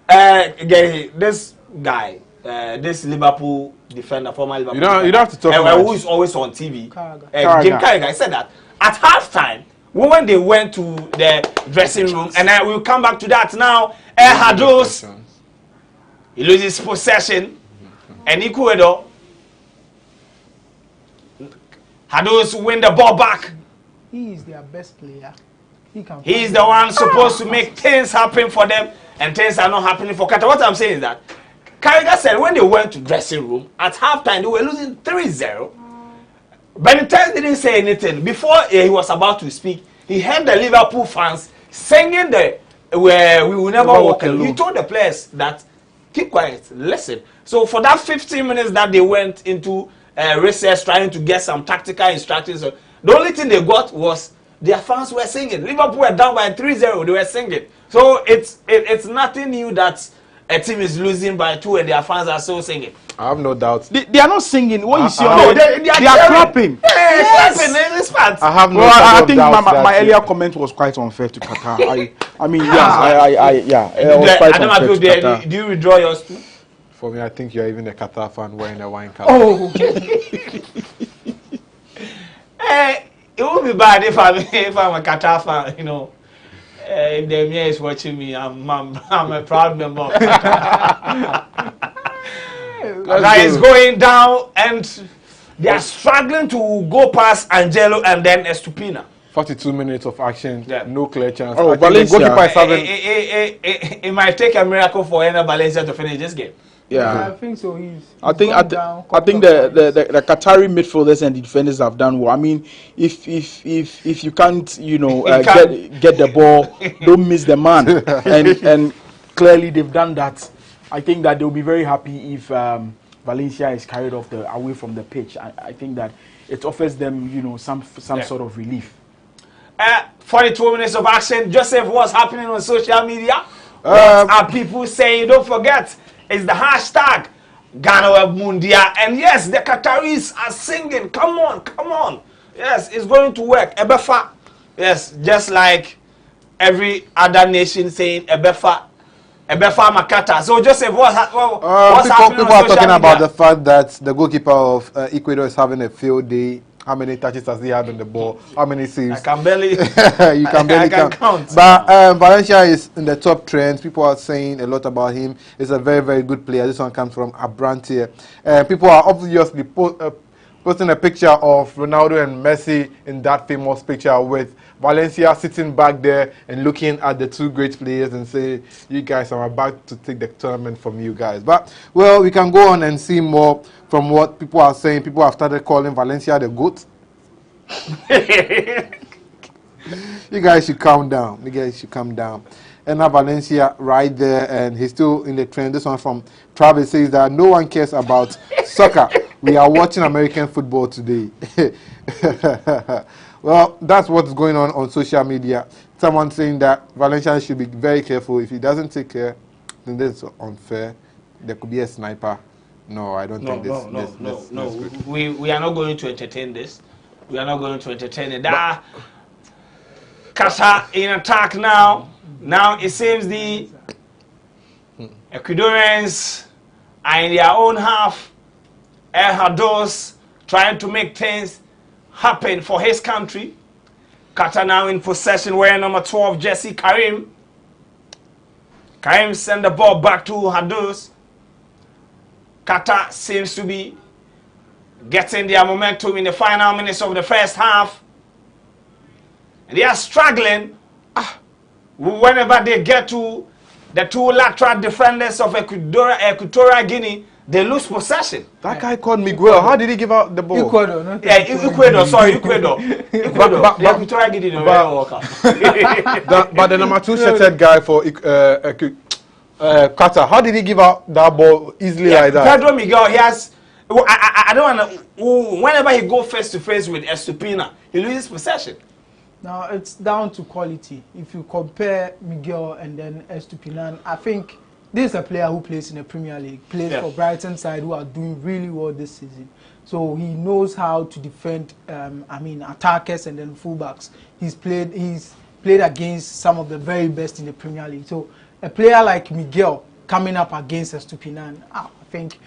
A: this guy, this Liverpool defender, former Liverpool
D: you don't have to talk
A: who is always on TV, Jim Carragher, said that at halftime, when they went to the dressing room, and I will come back to that now, Hados, he loses possession, and Ecuador, Hados win the ball back.
B: He is their best player.
A: He is the one supposed to make things happen for them, and things are not happening for Qatar. What I'm saying is that Carragher said when they went to dressing room at halftime, they were losing 3-0. Benitez didn't say anything. Before he was about to speak, he heard the Liverpool fans singing "Where we will never walk alone." He told the players that keep quiet, listen. So for that 15 minutes that they went into recess trying to get some tactical instructions, the only thing they got was their fans were singing. Liverpool were down by 3-0. They were singing. So it's nothing new that a team is losing by 2 and their fans are still singing.
D: I have no doubt.
C: They are not singing. What you see
A: No,
C: on
A: they
C: are clapping.
A: Yes. Clapping in this part.
D: I have no
C: Well, I
D: doubt
C: think
D: that
C: my earlier comment was quite unfair to Qatar. I mean, yes, it was quite unfair to Qatar.
A: Do you withdraw yours too?
D: For me, I think you're even a Qatar fan wearing a wine cap.
B: Oh,
A: It would be bad if I'm a Qatar fan, you know. If the Emir is watching me, I'm a proud member of Qatar. Qatar is going down and they are struggling to go past Angelo and then Estupina.
D: 42 minutes of action, no clear chance.
C: Oh,
D: I think the
C: Valencia.
D: goalkeeper is having.
A: It might take a miracle for Ener Valencia to finish this game.
B: yeah, I think so.
C: I think the Qatari midfielders and the defenders have done well. I mean, if you can't, get the ball, don't miss the man, and clearly they've done that. I think that they'll be very happy if Valencia is carried away from the pitch. I think that it offers them, some sort of relief.
A: 42 minutes of action. Joseph, what's happening on social media? What are people saying? Don't forget, it's the hashtag GhanaWeb Mundia. And yes, the Qataris are singing. Come on. Yes, it's going to work. Ebefa. Yes, just like every other nation saying Ebefa Makata. So Joseph, what's happening
D: people
A: on
D: are
A: social
D: talking
A: media?
D: about the fact that the goalkeeper of Ecuador is having a field day. How many touches has he had on the ball? How many saves?
A: I can barely.
D: You can barely count. But Valencia is in the top trends. People are saying a lot about him. He's a very, very good player. This one comes from Abrantier. People are obviously posting a picture of Ronaldo and Messi in that famous picture with Valencia sitting back there and looking at the two great players and say, you guys are about to take the tournament from you guys. But, well, we can go on and see more from what people are saying. People have started calling Valencia the GOAT. You guys should calm down. And now Valencia right there, and he's still in the trend. This one from Travis says that no one cares about soccer. We are watching American football today. Well, that's what's going on social media. Someone saying that Valencia should be very careful. If he doesn't take care, then that's unfair. There could be a sniper No, I don't think this.
A: No. We are not going to entertain this. We are not going to entertain it. Qatar in attack now. Now it seems the Ecuadorians are in their own half. El Hados trying to make things happen for his country. Qatar now in possession, wearing number 12 jersey, Karim. Karim send the ball back to Hados. Qatar seems to be getting their momentum in the final minutes of the first half. And they are struggling whenever they get to the two lateral defenders of Equatorial Guinea, they lose possession.
D: That guy called Miguel. How did he give out the ball?
B: Ecuador, not
A: Ecuador, sorry, Ecuador. Equatorial Guinea don't really work out.
D: But the number 2 shirted guy for Qatar, how did he give out that ball easily like that?
A: Pedro Miguel, he has. I don't want to. Whenever he go face to face with Estupina, he loses possession.
B: Now it's down to quality. If you compare Miguel and then Estupinan, I think this is a player who plays in the Premier League, plays for Brighton side, who are doing really well this season. So he knows how to defend. Attackers and then fullbacks. He's played against some of the very best in the Premier League. So a player like Miguel coming up against Estupinan, I think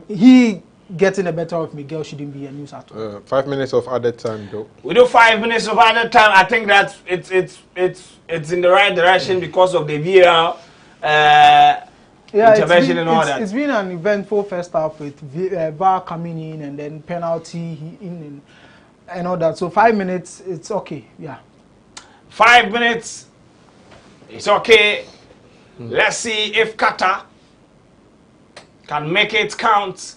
B: he getting the better of Miguel shouldn't be a news at all. 5
D: minutes of added time, though.
A: We do 5 minutes of added time. I think that it's in the right direction because of the VAR intervention and all that.
B: It's been an eventful first half with VAR coming in and then penalty in and all that. So 5 minutes, it's okay. Yeah.
A: 5 minutes, it's okay. Let's see if Qatar can make it count.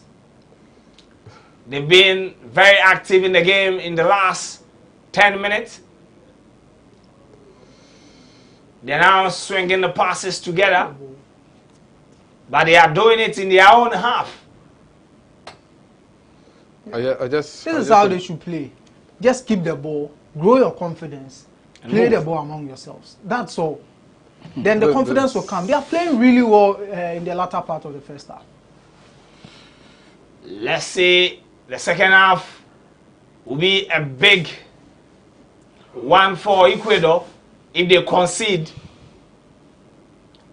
A: They've been very active in the game in the last 10 minutes. They're now swinging the passes together. But they are doing it in their own half.
B: This is how they should play. Just keep the ball, grow your confidence, play the ball among yourselves. That's all. Then the confidence will come. They are playing really well in the latter part of the first half.
A: Let's see. The second half will be a big one for Ecuador if they concede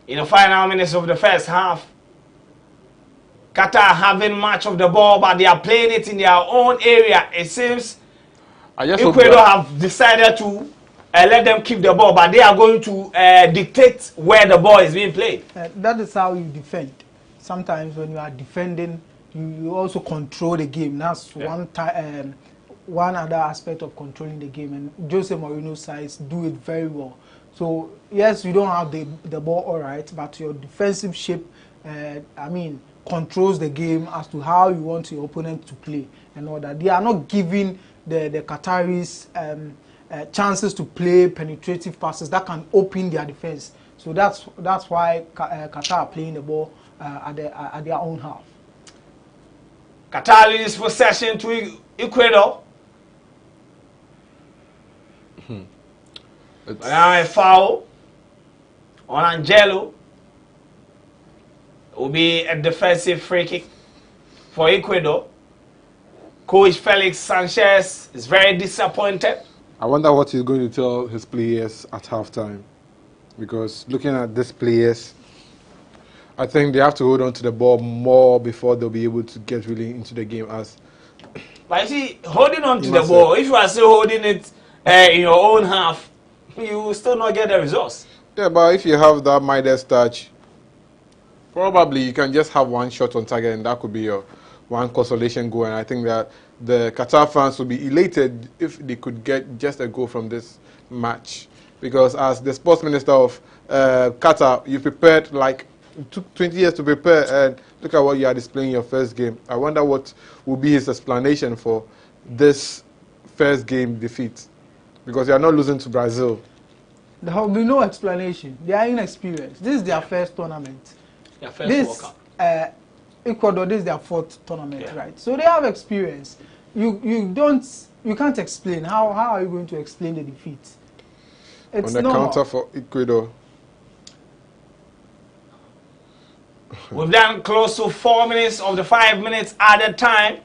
A: in the final minutes of the first half. Qatar having much of the ball, but they are playing it in their own area. It seems Ecuador have decided to let them keep the ball, but they are going to dictate where the ball is being played.
B: That is how you defend. Sometimes when you are defending, you also control the game. That's one other aspect of controlling the game, and Jose Mourinho's sides do it very well. So yes, you don't have the ball all right, but your defensive shape, controls the game as to how you want your opponent to play and all that. They are not giving the Qataris chances to play penetrative passes that can open their defense. So that's why Qatar are playing the ball at their own half.
A: Qatar loses possession to Ecuador. Now a foul on Angelo. It will be a defensive free kick for Ecuador. Coach Felix Sanchez is very disappointed.
D: I wonder what he's going to tell his players at halftime. Because looking at these players, I think they have to hold on to the ball more before they'll be able to get really into the game.
A: But you see, holding on to the ball, if you are still holding it in your own half, you will still not get the results.
D: Yeah, but if you have that Midas touch, probably you can just have one shot on target and that could be your one consolation goal. And I think that the Qatar fans will be elated if they could get just a goal from this match. Because as the sports minister of Qatar, you prepared like it took 20 years to prepare, and look at what you are displaying in your first game. I wonder what will be his explanation for this first game defeat. Because you are not losing to Brazil.
B: There will be no explanation. They are inexperienced. This is their first tournament.
A: Their first World
B: Cup. Ecuador, this is their fourth tournament, right? So they have experience. You can't explain. How are you going to explain the defeat? It's
D: on the counter for Ecuador.
A: We've done close to 4 minutes of the 5 minutes added time.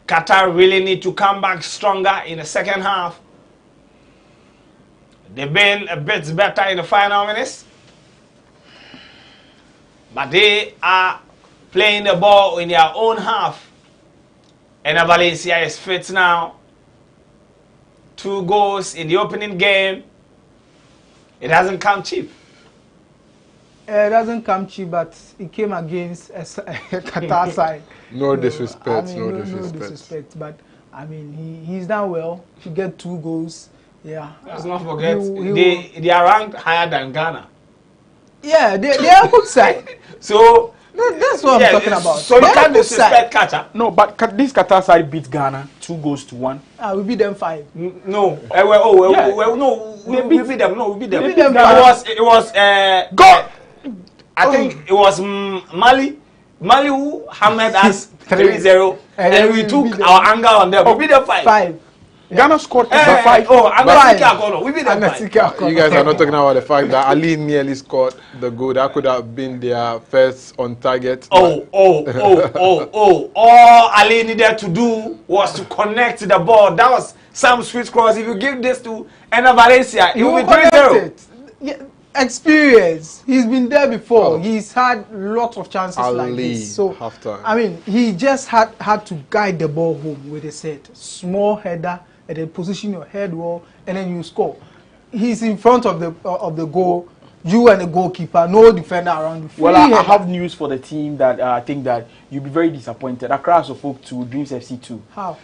A: Qatar really need to come back stronger in the second half. They've been a bit better in the final minutes. But they are playing the ball in their own half. And Valencia is fit now. 2 goals in the opening game. It hasn't come cheap.
B: It doesn't come cheap, but it came against a Qatar side.
D: No disrespect,
B: I mean, no disrespect. But I mean, he's done well. He get 2 goals. Yeah.
A: Let's not forget, they are ranked higher than Ghana.
B: Yeah, they are good side.
A: So
B: that's what I'm talking about.
A: So you can't disrespect Qatar.
C: No, but this Qatar side beat Ghana 2-1.
B: We beat them 5.
A: No. We beat them. No, we beat them.
B: We beat them
A: It was God. I think it was Mali who hammered us 3-0, and we took our anger on them. We beat them 5.
C: Ghana scored 5.
A: We beat them 5.
D: You guys are not talking about the fact that Ali nearly scored the goal. That could have been their first on target.
A: All Ali needed to do was to connect the ball. That was some sweet cross. If you give this to Ena Valencia, it will be 3-0.
B: Yeah, experience. He's been there before. He's had lots of chances like this. So I mean, he just had to guide the ball home with his head. Small header, and then position your head well, and then you score. He's in front of the goal. You and the goalkeeper, no defender around you.
C: Well, I have news for the team that I think that you'll be very disappointed. Accra folk 2, Dreams FC 2.
B: How?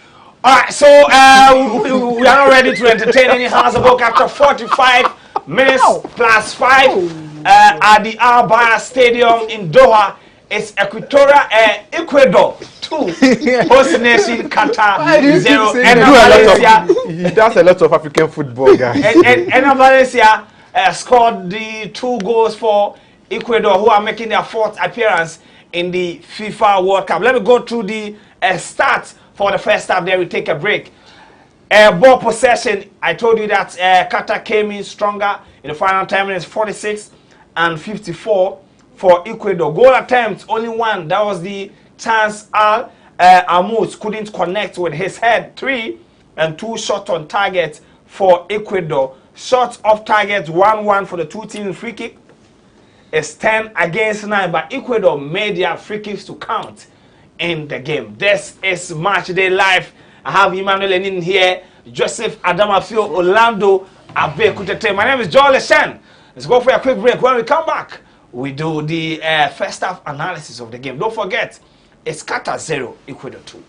A: All right, so we are not ready to entertain any hands about after 45 minutes plus 5 at the Al Bayt Stadium in Doha. It's Ecuador 2, host nation Qatar 0.
D: He does a lot of African football, guys.
A: and Valencia scored the 2 goals for Ecuador, who are making their 4th appearance in the FIFA World Cup. Let me go through the stats for the first half. There we take a break. Ball possession, I told you that Qatar came in stronger in the final 10 minutes, 46 and 54 for Ecuador. Goal attempts, only 1. That was the chance Al Amouz couldn't connect with his head. 3 and 2 shots on target for Ecuador. Shots off target, 1-1 for the 2 teams. Free kick is 10 against 9, but Ecuador made their free kicks to count in the game. This is Match Day Live. I have Emmanuel Lenin here, Joseph Adamafio, Orlando Abekutete. My name is Joel Leshen. Let's go for a quick break. When we come back, we do the first half analysis of the game. Don't forget, it's Qatar 0, Ecuador 2.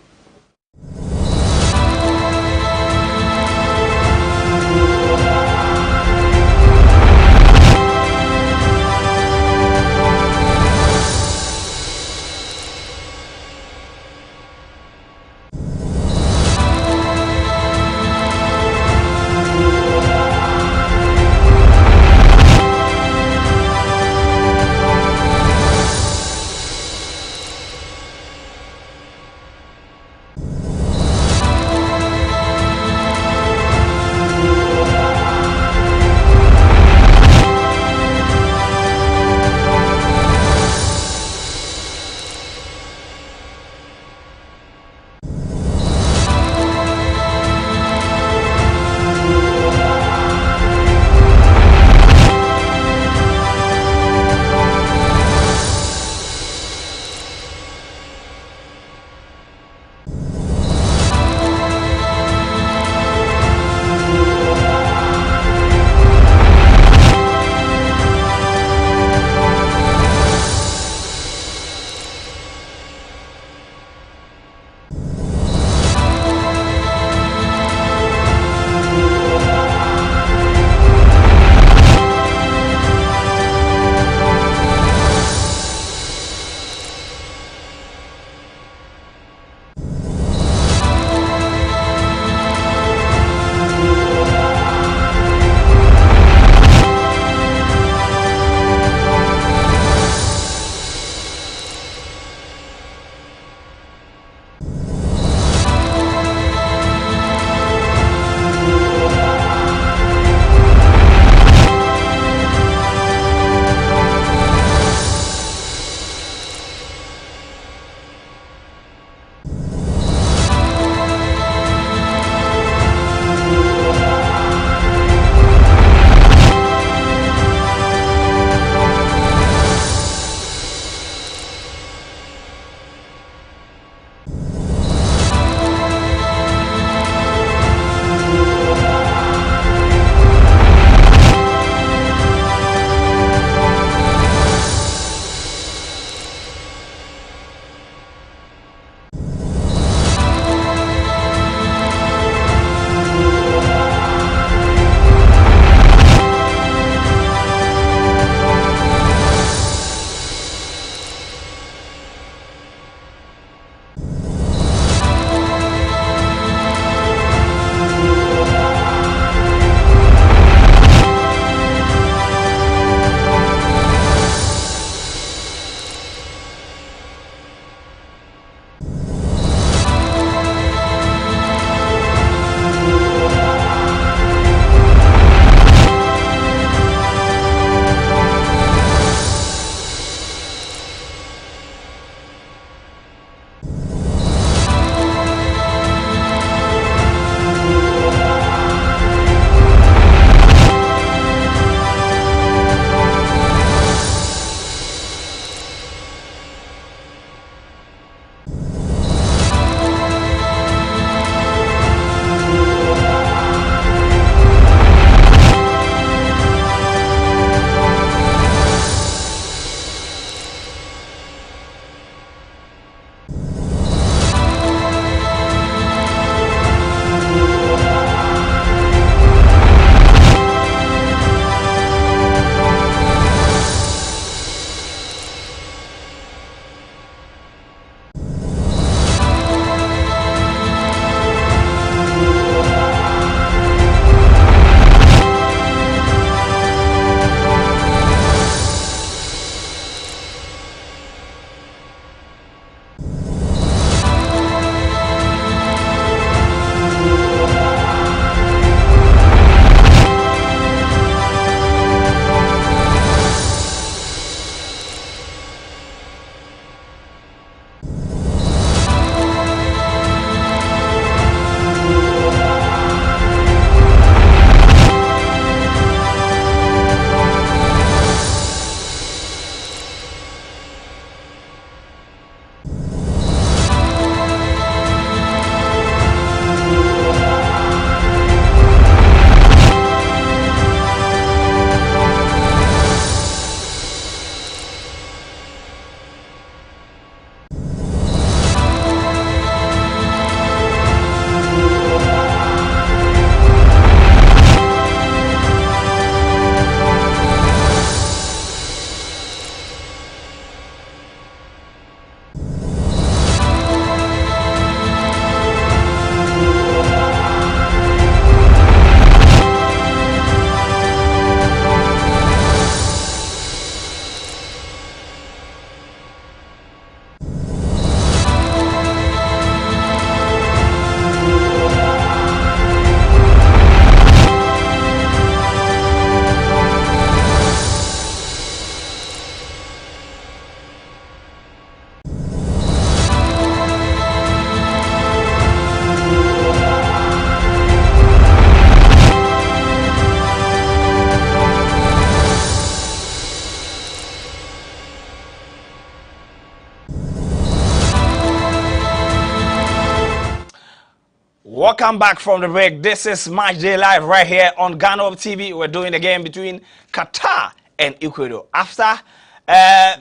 A: Welcome back from the break. This is Match Day Live right here on GhanaWeb TV. We're doing the game between Qatar and Ecuador. After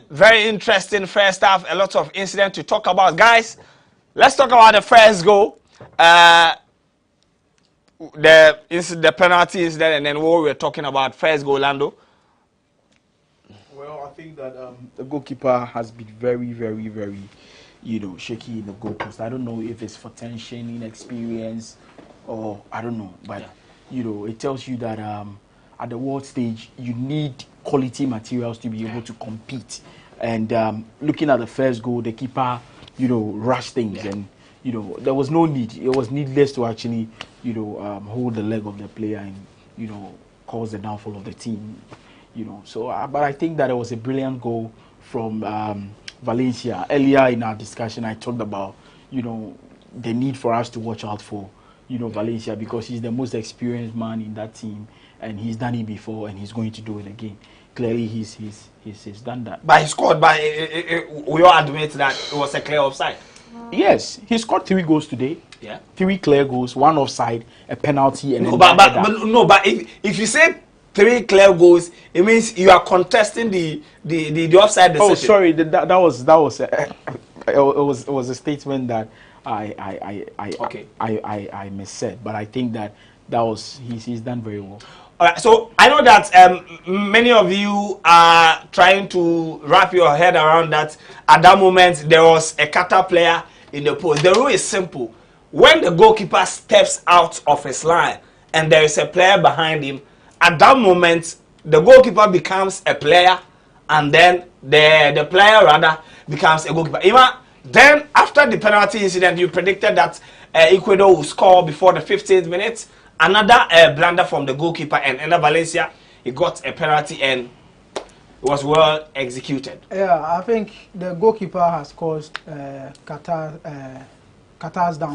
A: very interesting first half, a lot of incidents to talk about. Guys, let's talk about the first goal. The penalty incident, and then what we're talking about. First goal, Lando.
C: Well, I think that the goalkeeper has been very, very, very, shaky in the goalpost. I don't know if it's for tension, inexperience, or I don't know. But, it tells you that at the world stage, you need quality materials to be able to compete. And looking at the first goal, the keeper, rushed things. And, there was no need. It was needless to actually, hold the leg of the player and, cause the downfall of the team. So, but I think that it was a brilliant goal from Valencia. Earlier in our discussion, I talked about, the need for us to watch out for, Valencia, because he's the most experienced man in that team, and he's done it before, and he's going to do it again. Clearly, he's done that.
A: But he scored. But we all admit that it was a clear offside.
C: Yes, he scored 3 goals today.
A: Yeah,
C: 3 clear goals, 1 offside, a penalty, and
A: but if you say 3 clear goals, it means you are contesting the offside decision.
C: Oh, sorry, that was a statement that I missaid, but I think that was he's done very well.
A: All right, so I know that many of you are trying to wrap your head around that. At that moment, there was a Qatar player in the post. The rule is simple: when the goalkeeper steps out of his line and there is a player behind him, at that moment, the goalkeeper becomes a player, and then the player rather becomes a goalkeeper. Then, after the penalty incident, you predicted that Ecuador will score before the 15th minute. Another blunder from the goalkeeper, and Ender Valencia, he got a penalty and it was well executed.
B: Yeah, I think the goalkeeper has caused Qatar's down.